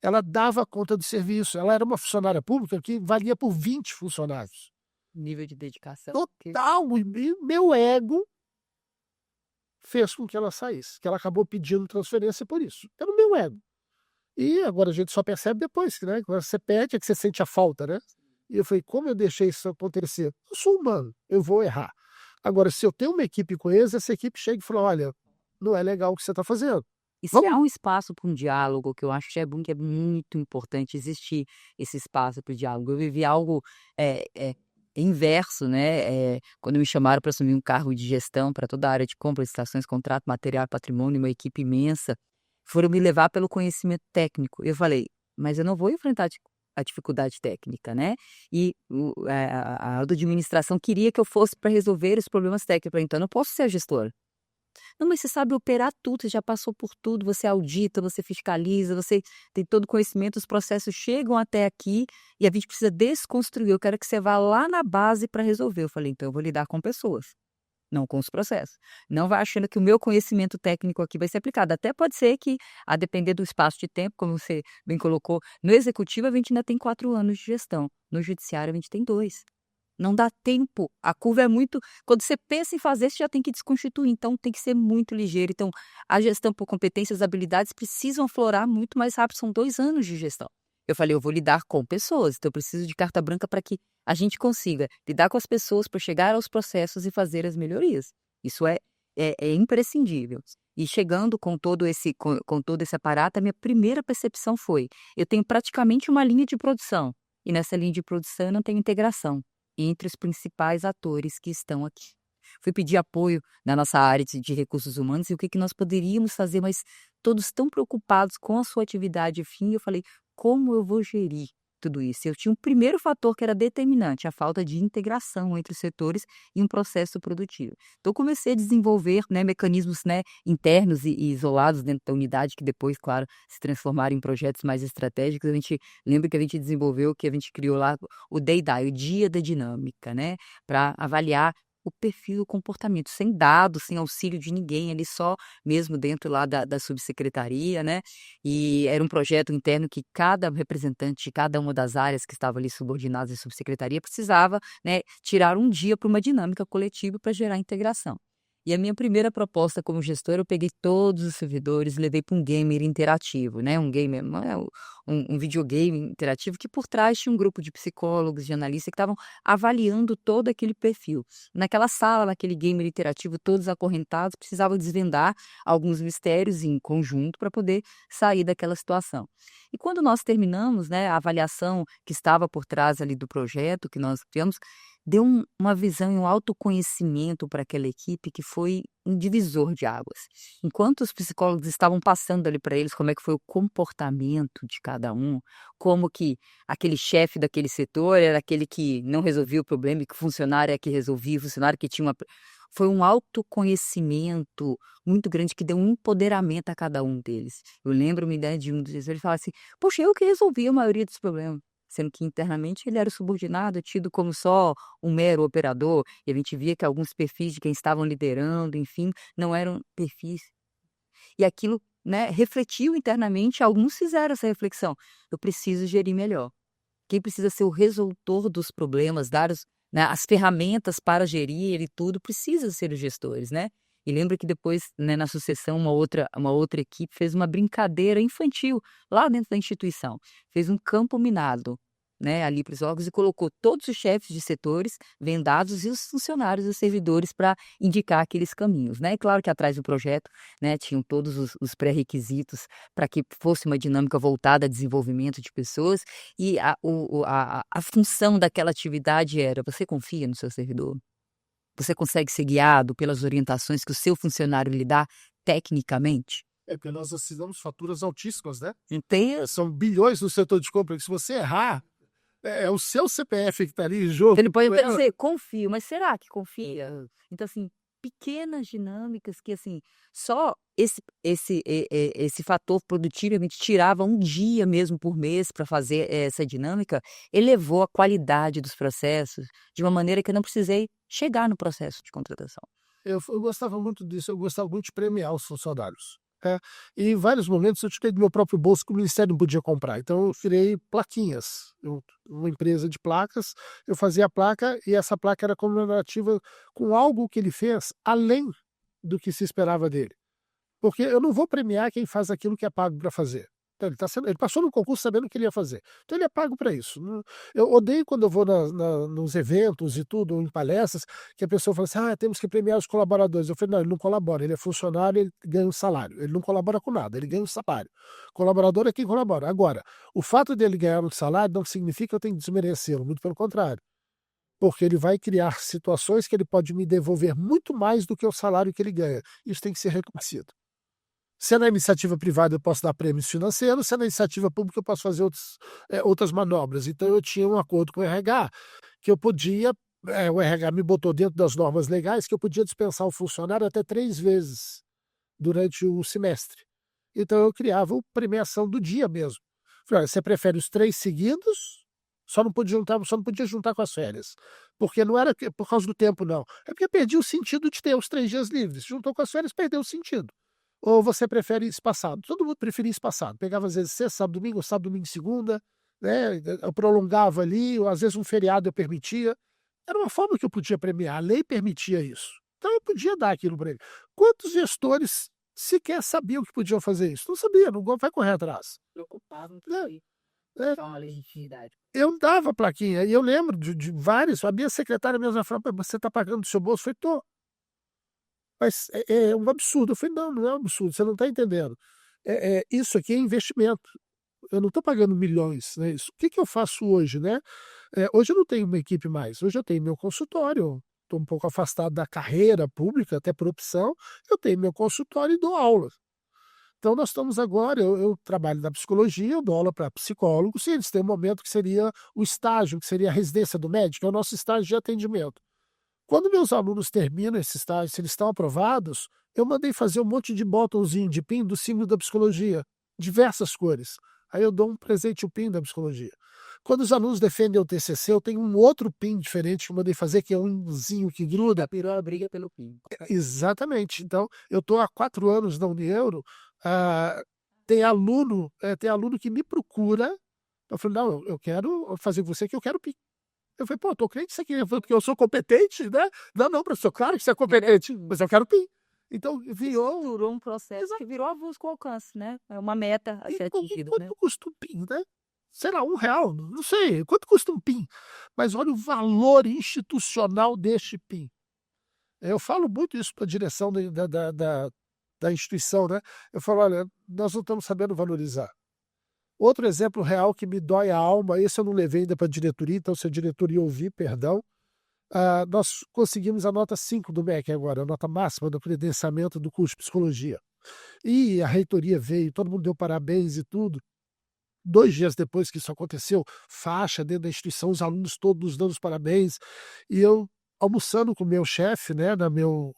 Ela dava conta do serviço. Ela era uma funcionária pública que valia por 20 funcionários. nível de dedicação. Total. E meu ego fez com que ela saísse, que ela acabou pedindo transferência por isso. Pelo meu ego. E agora a gente só percebe depois, né? Quando você perde é que você sente a falta, né? E eu falei, como eu deixei isso acontecer? Eu sou humano, eu vou errar. Agora, se eu tenho uma equipe coesa, essa equipe chega e fala, olha, não é legal o que você está fazendo. E se Vamos. há um espaço para um diálogo, que eu acho que é muito importante existir esse espaço para o diálogo. Eu vivi algo, inverso, né, quando me chamaram para assumir um cargo de gestão para toda a área de compra, licitações, contrato, material, patrimônio, uma equipe imensa, foram me levar pelo conhecimento técnico. Eu falei: "Mas eu não vou enfrentar a dificuldade técnica, né". E a auto-administração queria que eu fosse para resolver os problemas técnicos. Eu falei: "Então eu não posso ser a gestora". Não, mas você sabe operar tudo, você já passou por tudo, você audita, você fiscaliza, você tem todo o conhecimento, os processos chegam até aqui e a gente precisa desconstruir. Eu quero que você vá lá na base para resolver. Eu falei, então eu vou lidar com pessoas, não com os processos. Não vai achando que o meu conhecimento técnico aqui vai ser aplicado. Até pode ser que, a depender do espaço de tempo, como você bem colocou, no executivo a gente ainda tem 4 anos de gestão, no judiciário a gente tem 2. Não dá tempo, a curva é muito quando você pensa em fazer, você já tem que desconstituir, então tem que ser muito ligeiro. Então, a gestão por competências, habilidades precisam aflorar muito mais rápido, são 2 anos de gestão. Eu falei: "Eu vou lidar com pessoas, então eu preciso de carta branca para que a gente consiga lidar com as pessoas para chegar aos processos e fazer as melhorias". Isso é imprescindível. E chegando com todo esse aparato, a minha primeira percepção foi: eu tenho praticamente uma linha de produção, e nessa linha de produção eu não tenho integração entre os principais atores que estão aqui. Fui pedir apoio na nossa área de recursos humanos e o que que nós poderíamos fazer, mas todos tão preocupados com a sua atividade fim, eu falei: "Como eu vou gerir tudo isso?". Eu tinha um primeiro fator que era determinante, a falta de integração entre os setores e um processo produtivo. Então eu comecei a desenvolver, né, mecanismos, né, internos e isolados dentro da unidade que depois, claro, se transformaram em projetos mais estratégicos. A gente lembra que a gente desenvolveu, que a gente criou lá o DAI, o Dia da Dinâmica, né, para avaliar o perfil, o comportamento, sem dados, sem auxílio de ninguém, ali só mesmo dentro lá da subsecretaria, né, e era um projeto interno que cada representante de cada uma das áreas que estava ali subordinadas à subsecretaria precisava, né, tirar um dia para uma dinâmica coletiva para gerar integração. E a minha primeira proposta como gestora, eu peguei todos os servidores e levei para um gamer interativo, né, um gamer, não é um videogame interativo que por trás tinha um grupo de psicólogos, de analistas que estavam avaliando todo aquele perfil. Naquela sala, naquele gamer interativo, todos acorrentados, precisavam desvendar alguns mistérios em conjunto para poder sair daquela situação. E quando nós terminamos, né, a avaliação que estava por trás ali do projeto que nós criamos, deu uma visão e um autoconhecimento para aquela equipe que foi um divisor de águas. Enquanto os psicólogos estavam passando ali para eles como é que foi o comportamento de cada um, como que aquele chefe daquele setor era aquele que não resolvia o problema e que o funcionário é que resolvia, o funcionário que tinha uma... Foi um autoconhecimento muito grande que deu um empoderamento a cada um deles. Eu lembro-me, né, de um deles, ele falava assim: poxa, eu que resolvi a maioria dos problemas. Sendo que internamente ele era o subordinado, tido como só um mero operador, e a gente via que alguns perfis de quem estavam liderando, enfim, não eram perfis. E aquilo, né, refletiu internamente, alguns fizeram essa reflexão: eu preciso gerir melhor. Quem precisa ser o resolutor dos problemas, dar né, as ferramentas para gerir e tudo, precisa ser os gestores, né. E lembro que depois, né, na sucessão, uma outra equipe fez uma brincadeira infantil lá dentro da instituição. Fez um campo minado, né, ali para os órgãos e colocou todos os chefes de setores vendados e os funcionários, os servidores para indicar aqueles caminhos, né. E claro que atrás do projeto, né, tinham todos os pré-requisitos para que fosse uma dinâmica voltada a desenvolvimento de pessoas e a função daquela atividade era: você confia no seu servidor? Você consegue ser guiado pelas orientações que o seu funcionário lhe dá tecnicamente? É porque nós assinamos faturas altíssimas, né? Entende? São bilhões no setor de compra. Se você errar, é o seu CPF que está ali em jogo. Ele pode até dizer: "Confio", mas será que confia? Então, assim, pequenas dinâmicas que, assim, só esse fator produtivamente tirava um dia mesmo por mês para fazer essa dinâmica, elevou a qualidade dos processos de uma maneira que eu não precisei chegar no processo de contratação. Eu gostava muito disso, eu gostava muito de premiar os funcionários. E em vários momentos eu tirei do meu próprio bolso que o Ministério não podia comprar. Então eu tirei plaquinhas. Uma empresa de placas, eu fazia a placa e essa placa era comemorativa com algo que ele fez além do que se esperava dele. Porque eu não vou premiar quem faz aquilo que é pago para fazer. Então, ele passou no concurso sabendo o que ele ia fazer. Então ele é pago para isso. Eu odeio quando eu vou nos eventos e tudo, em palestras, que a pessoa fala assim: temos que premiar os colaboradores. Eu falei: não, ele não colabora, ele é funcionário, ele ganha um salário. Ele não colabora com nada, ele ganha um salário. Colaborador é quem colabora. Agora, o fato dele ganhar um salário não significa que eu tenho que desmerecê-lo, muito pelo contrário. Porque ele vai criar situações que ele pode me devolver muito mais do que o salário que ele ganha. Isso tem que ser reconhecido. Se é na iniciativa privada, eu posso dar prêmios financeiros, se é na iniciativa pública, eu posso fazer outras manobras. Então, eu tinha um acordo com o RH que eu podia, o RH me botou dentro das normas legais que eu podia dispensar o funcionário até 3 vezes durante o semestre. Então, eu criava a premiação do dia mesmo. Falei: olha, você prefere os 3 seguidos? Só não podia juntar com as férias. Porque não era por causa do tempo, não. É porque perdi o sentido de ter os 3 dias livres. Juntou com as férias, perdeu o sentido. Ou você prefere espaçado? Todo mundo preferia espaçado. Pegava às vezes sexta, sábado, domingo, segunda, né? Eu prolongava ali, ou às vezes um feriado eu permitia. Era uma forma que eu podia premiar, a lei permitia isso. Então eu podia dar aquilo para ele. Quantos gestores sequer sabiam que podiam fazer isso? Não sabia, não vai correr atrás. Preocupado em Né? cumprir com a legitimidade. Eu dava plaquinha, e eu lembro de vários, a minha secretária mesmo falou: você está pagando do seu bolso? Eu falei: tô. Mas é um absurdo. Eu falei: não, não é um absurdo, você não está entendendo. Isso aqui é investimento. Eu não estou pagando milhões, né? O que eu faço hoje, né? Hoje eu não tenho uma equipe mais, hoje eu tenho meu consultório. Estou um pouco afastado da carreira pública, até por opção. Eu tenho meu consultório e dou aula. Então nós estamos agora, eu trabalho na psicologia, eu dou aula para psicólogos, e eles têm um momento que seria o estágio, que seria a residência do médico, é o nosso estágio de atendimento. Quando meus alunos terminam esse estágio, se eles estão aprovados, eu mandei fazer um monte de botãozinho de pin do símbolo da psicologia, diversas cores. Aí eu dou um presente, o pin da psicologia. Quando os alunos defendem o TCC, eu tenho um outro pin diferente que eu mandei fazer, que é umzinho que gruda. Virou a briga pelo PIN. Exatamente. Então, eu estou há 4 anos na Unieuro, tem aluno que me procura. Eu falei: não, eu quero fazer com você que eu quero PIN. Eu falei: pô, tô crente nisso aqui, porque eu sou competente, né? Não, professor, claro que você é competente, mas eu quero PIN. Então, Durou um processo que virou avulso com alcance, né? É uma meta a ser atingida, né? Quanto custa um PIN, né? Sei lá, R$1, não sei, quanto custa um PIN? Mas olha o valor institucional deste PIN. Eu falo muito isso para a direção da instituição, né? Eu falo: olha, nós não estamos sabendo valorizar. Outro exemplo real que me dói a alma, esse eu não levei ainda para a diretoria, então se a diretoria ouvir, perdão, nós conseguimos a nota 5 do MEC agora, a nota máxima do credenciamento do curso de psicologia. E a reitoria veio, todo mundo deu parabéns e tudo. 2 dias depois que isso aconteceu, faixa dentro da instituição, os alunos todos dando os parabéns, e eu almoçando com o meu chefe, né,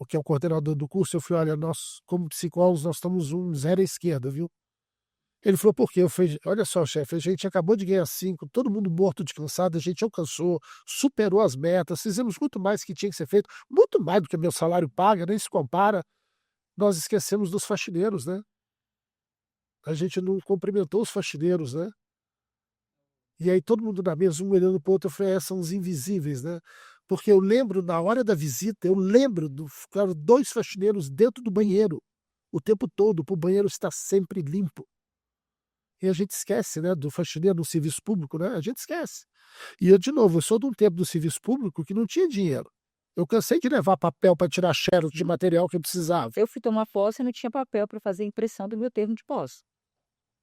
que é o coordenador do curso, eu falei: "Olha, nós como psicólogos, nós estamos um zero à esquerda, viu?" Ele falou: "Por quê?" Eu falei: "Olha só, chefe, a gente acabou de ganhar 5, todo mundo morto de cansado, a gente alcançou, superou as metas, fizemos muito mais que tinha que ser feito, muito mais do que meu salário paga, nem se compara. Nós esquecemos dos faxineiros, né? A gente não cumprimentou os faxineiros, né?" E aí todo mundo na mesa, um olhando para o outro, eu falei: são os invisíveis, né?" Porque eu lembro, na hora da visita, eu lembro ficaram 2 faxineiros dentro do banheiro, o tempo todo, para o banheiro estar sempre limpo. E a gente esquece, né, do faxineiro no serviço público, né, a gente esquece. E eu, de novo, eu sou de um tempo do serviço público que não tinha dinheiro. Eu cansei de levar papel para tirar xerox de material que eu precisava. Eu fui tomar posse e não tinha papel para fazer a impressão do meu termo de posse.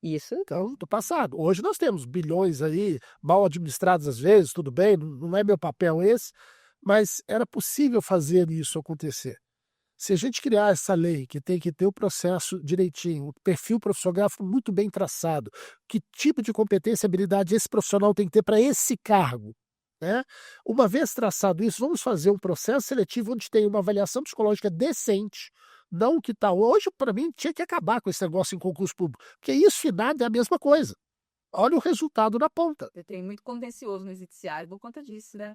Isso Então, do passado. Hoje nós temos bilhões aí, mal administrados às vezes, tudo bem, não é meu papel esse, mas era possível fazer isso acontecer. Se a gente criar essa lei que tem que ter o processo direitinho, o perfil profissionográfico muito bem traçado, que tipo de competência e habilidade esse profissional tem que ter para esse cargo, né? Uma vez traçado isso, vamos fazer um processo seletivo onde tem uma avaliação psicológica decente, não o que está hoje. Para mim, tinha que acabar com esse negócio em concurso público, porque isso e nada é a mesma coisa. Olha o resultado na ponta. eu tenho muito contencioso no judiciário por conta disso, né?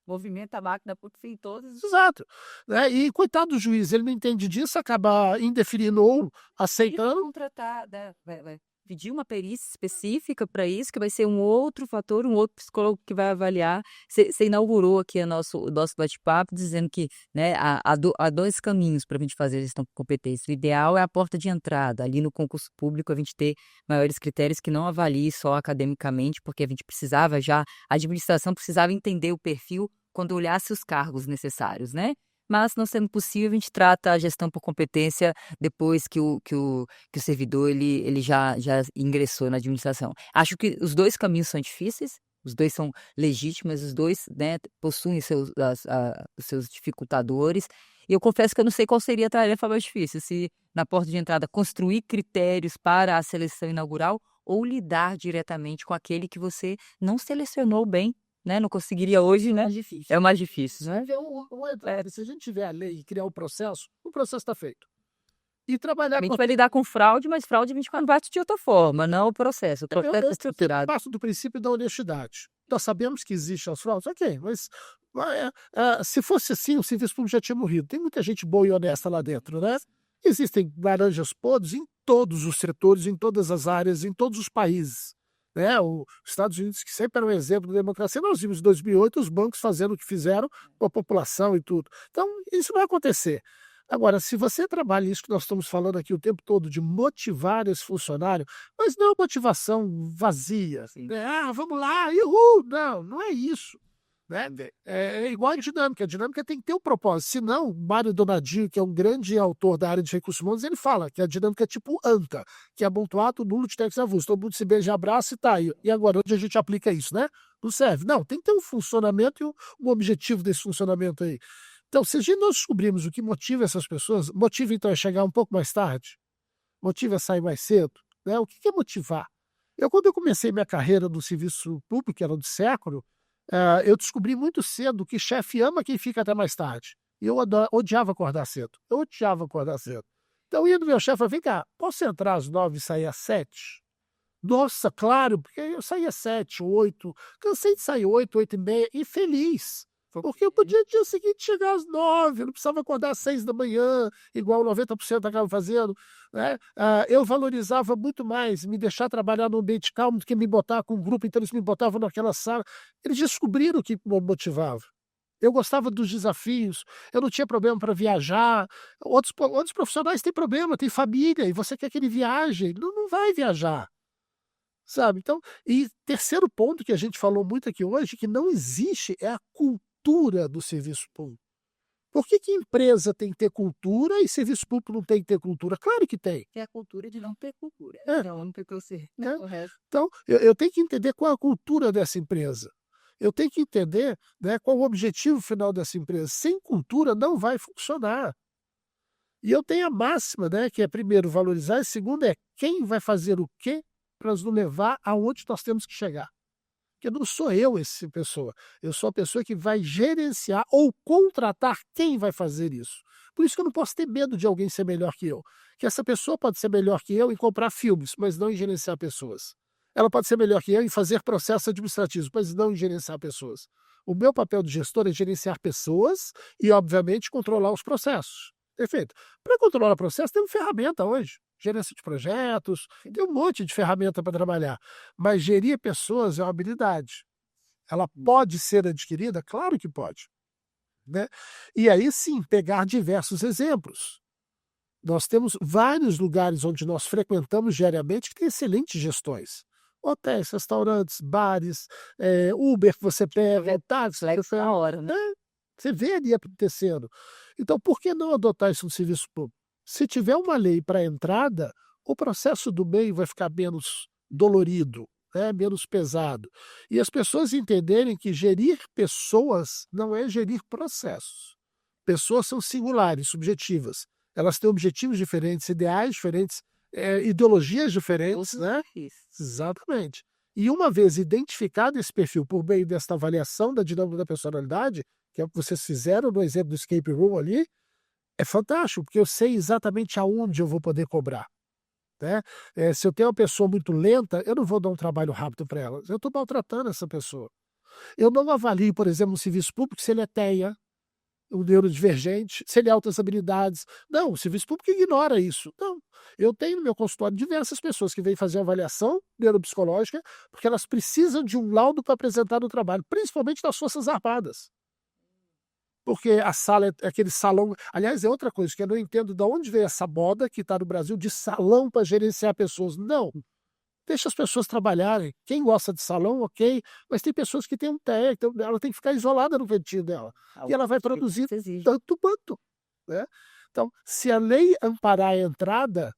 Movimenta a máquina por fim todos. Exato. Né? E coitado do juiz, ele não entende disso, acaba indeferindo ou aceitando. Contratar, né, vai pedir uma perícia específica para isso, que vai ser um outro fator, um outro psicólogo que vai avaliar. Você inaugurou aqui o nosso bate-papo dizendo que, né, há 2 caminhos para a gente fazer a gestão por competência. O ideal é a porta de entrada, ali no concurso público, a gente ter maiores critérios que não avaliem só academicamente, porque a gente precisava a administração precisava entender o perfil quando olhasse os cargos necessários, né? Mas, não sendo possível, a gente trata a gestão por competência depois que o servidor ele já ingressou na administração. Acho que os 2 caminhos são difíceis, os 2 são legítimos, os 2, né, possuem os seus dificultadores. E eu confesso que eu não sei qual seria a tarefa mais difícil, se na porta de entrada construir critérios para a seleção inaugural ou lidar diretamente com aquele que você não selecionou bem, né? Não conseguiria hoje, né? Difícil. É o mais difícil, né? Se a gente tiver a lei e criar o processo está feito. E trabalhar A gente vai lidar com fraude, mas fraude a gente combate de outra forma, não o processo. O processo é estruturado. Passo do princípio da honestidade. Nós sabemos que existem as fraudes, ok, mas se fosse assim, o serviço público já tinha morrido. Tem muita gente boa e honesta lá dentro, né? Existem laranjas podres em todos os setores, em todas as áreas, em todos os países. Né? Os Estados Unidos, que sempre era um exemplo de democracia, nós vimos em 2008 os bancos fazendo o que fizeram com a população e tudo. Então, isso vai acontecer. Agora, se você trabalha isso que nós estamos falando aqui o tempo todo, de motivar esse funcionário, mas não é motivação vazia, assim, né? Vamos lá, uhul! Não, não é isso. Né? É igual a dinâmica tem que ter um propósito, senão o Mário Donadinho, que é um grande autor da área de recursos humanos, ele fala que a dinâmica é tipo ANTA, que é amontoado, nulo de texto avulso, todo mundo se beija, abraça e tá aí. E agora, onde a gente aplica isso, né? Não serve. Não, tem que ter um funcionamento e um objetivo desse funcionamento aí. Então, se nós descobrimos o que motiva essas pessoas, motiva então a chegar um pouco mais tarde, motiva a sair mais cedo, né? O que é motivar? Quando eu comecei minha carreira no serviço público, que era do século, eu descobri muito cedo que chefe ama quem fica até mais tarde. E eu odiava acordar cedo. Eu odiava acordar cedo. Então, eu ia no meu chefe e falei: vem cá, posso entrar às 9 e sair às 7? Nossa, claro, porque eu saía às 7, 8, cansei de sair 8, 8 e meia, e feliz. Porque eu podia, dia seguinte, chegar às 9, eu não precisava acordar às 6 da manhã, igual 90% acaba fazendo. Né? Eu valorizava muito mais me deixar trabalhar num ambiente calmo do que me botar com um grupo, então eles me botavam naquela sala. Eles descobriram o que me motivava. Eu gostava dos desafios, eu não tinha problema para viajar. Outros profissionais têm problema, têm família, e você quer que ele viaje. Não vai viajar. Sabe? Então, e terceiro ponto que a gente falou muito aqui hoje, que não existe, é a cultura do serviço público. Por que empresa tem que ter cultura e serviço público não tem que ter cultura? Claro que tem. É a cultura de não ter cultura. É. Não ter Então, eu tenho que entender qual é a cultura dessa empresa. Eu tenho que entender, né, qual o objetivo final dessa empresa. Sem cultura não vai funcionar. E eu tenho a máxima, né, que é primeiro valorizar, e segundo é quem vai fazer o quê para nos levar aonde nós temos que chegar. Porque não sou eu essa pessoa, eu sou a pessoa que vai gerenciar ou contratar quem vai fazer isso. Por isso que eu não posso ter medo de alguém ser melhor que eu. Que essa pessoa pode ser melhor que eu em comprar filmes, mas não em gerenciar pessoas. Ela pode ser melhor que eu em fazer processos administrativos, mas não em gerenciar pessoas. O meu papel de gestor é gerenciar pessoas e, obviamente, controlar os processos. Perfeito. Para controlar o processo, tem uma ferramenta hoje. Gerência de projetos, tem um monte de ferramenta para trabalhar. Mas gerir pessoas é uma habilidade. Ela pode ser adquirida? Claro que pode. Né? E aí sim, pegar diversos exemplos. Nós temos vários lugares onde nós frequentamos diariamente que tem excelentes gestões. Hotéis, restaurantes, bares, Uber que você pega, táxi, Flex na hora, né? você vê ali acontecendo. Então, por que não adotar isso no serviço público? Se tiver uma lei para entrada, o processo do meio vai ficar menos dolorido, né, menos pesado. E as pessoas entenderem que gerir pessoas não é gerir processos. Pessoas são singulares, subjetivas. Elas têm objetivos diferentes, ideais diferentes, ideologias diferentes, né? Isso. Exatamente. E uma vez identificado esse perfil por meio desta avaliação da dinâmica da personalidade, que é o que vocês fizeram no exemplo do escape room ali, é fantástico, porque eu sei exatamente aonde eu vou poder cobrar. Né? Se eu tenho uma pessoa muito lenta, eu não vou dar um trabalho rápido para ela. Eu estou maltratando essa pessoa. Eu não avalio, por exemplo, no serviço público se ele é TEA, um neurodivergente, se ele é altas habilidades. Não, o serviço público ignora isso. Não. Eu tenho no meu consultório diversas pessoas que vêm fazer avaliação neuropsicológica porque elas precisam de um laudo para apresentar no trabalho, principalmente nas Forças Armadas. Porque a sala é aquele salão. Aliás, é outra coisa que eu não entendo de onde veio essa moda que está no Brasil de salão para gerenciar pessoas. Não. Deixa as pessoas trabalharem. Quem gosta de salão, ok. Mas tem pessoas que têm um TEA, então ela tem que ficar isolada no ventinho dela. E ela vai produzir tanto quanto. Né? Então, se a lei amparar a entrada,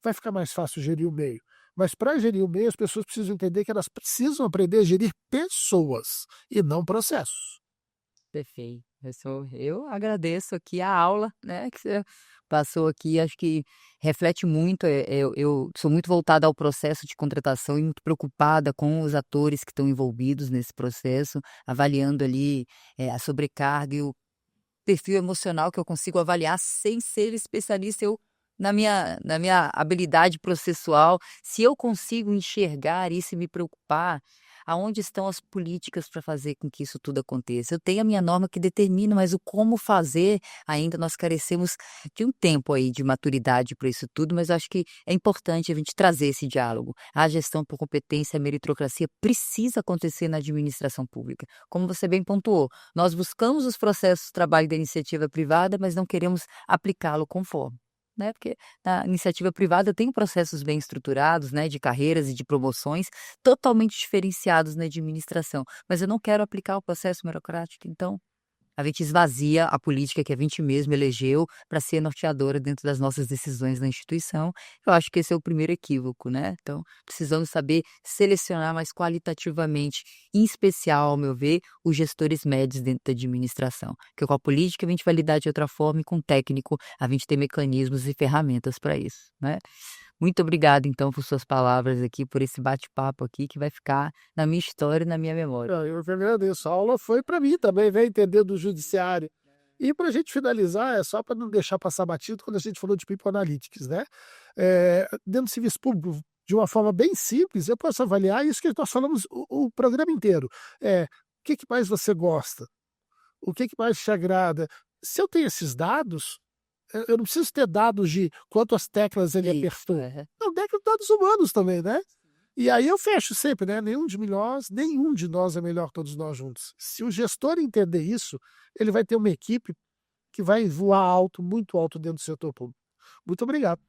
vai ficar mais fácil gerir o meio. Mas para gerir o meio, as pessoas precisam entender que elas precisam aprender a gerir pessoas e não processos. Perfeito. Eu agradeço aqui a aula, né, que você passou aqui, acho que reflete muito. Eu sou muito voltada ao processo de contratação e muito preocupada com os atores que estão envolvidos nesse processo, avaliando ali a sobrecarga e o perfil emocional que eu consigo avaliar sem ser especialista. Na minha habilidade processual, se eu consigo enxergar isso e me preocupar, aonde estão as políticas para fazer com que isso tudo aconteça? Eu tenho a minha norma que determina, mas o como fazer, ainda nós carecemos de um tempo aí de maturidade para isso tudo, mas eu acho que é importante a gente trazer esse diálogo. A gestão por competência, a meritocracia precisa acontecer na administração pública. Como você bem pontuou, nós buscamos os processos de trabalho da iniciativa privada, mas não queremos aplicá-lo conforme. Né? Porque na iniciativa privada tem processos bem estruturados, né, de carreiras e de promoções totalmente diferenciados na administração, mas eu não quero aplicar o processo burocrático, então a gente esvazia a política que a gente mesmo elegeu para ser norteadora dentro das nossas decisões na instituição. Eu acho que esse é o primeiro equívoco, né? Então, precisamos saber selecionar mais qualitativamente, em especial, ao meu ver, os gestores médios dentro da administração. Porque com a política a gente vai lidar de outra forma e com o técnico a gente tem mecanismos e ferramentas para isso, né? Muito obrigada, então, por suas palavras aqui, por esse bate-papo aqui, que vai ficar na minha história e na minha memória. Eu que agradeço. A aula foi para mim também, vem entender do judiciário. E para a gente finalizar, é só para não deixar passar batido quando a gente falou de People Analytics, né? Dentro do serviço público, de uma forma bem simples, eu posso avaliar isso que nós falamos o programa inteiro. O que mais você gosta? O que mais te agrada? Se eu tenho esses dados, eu não preciso ter dados de quantas teclas ele apertou. Não, dados humanos também, né? E aí eu fecho sempre, né? Nenhum de nós é melhor que todos nós juntos. Se o gestor entender isso, ele vai ter uma equipe que vai voar alto, muito alto dentro do setor público. Muito obrigado.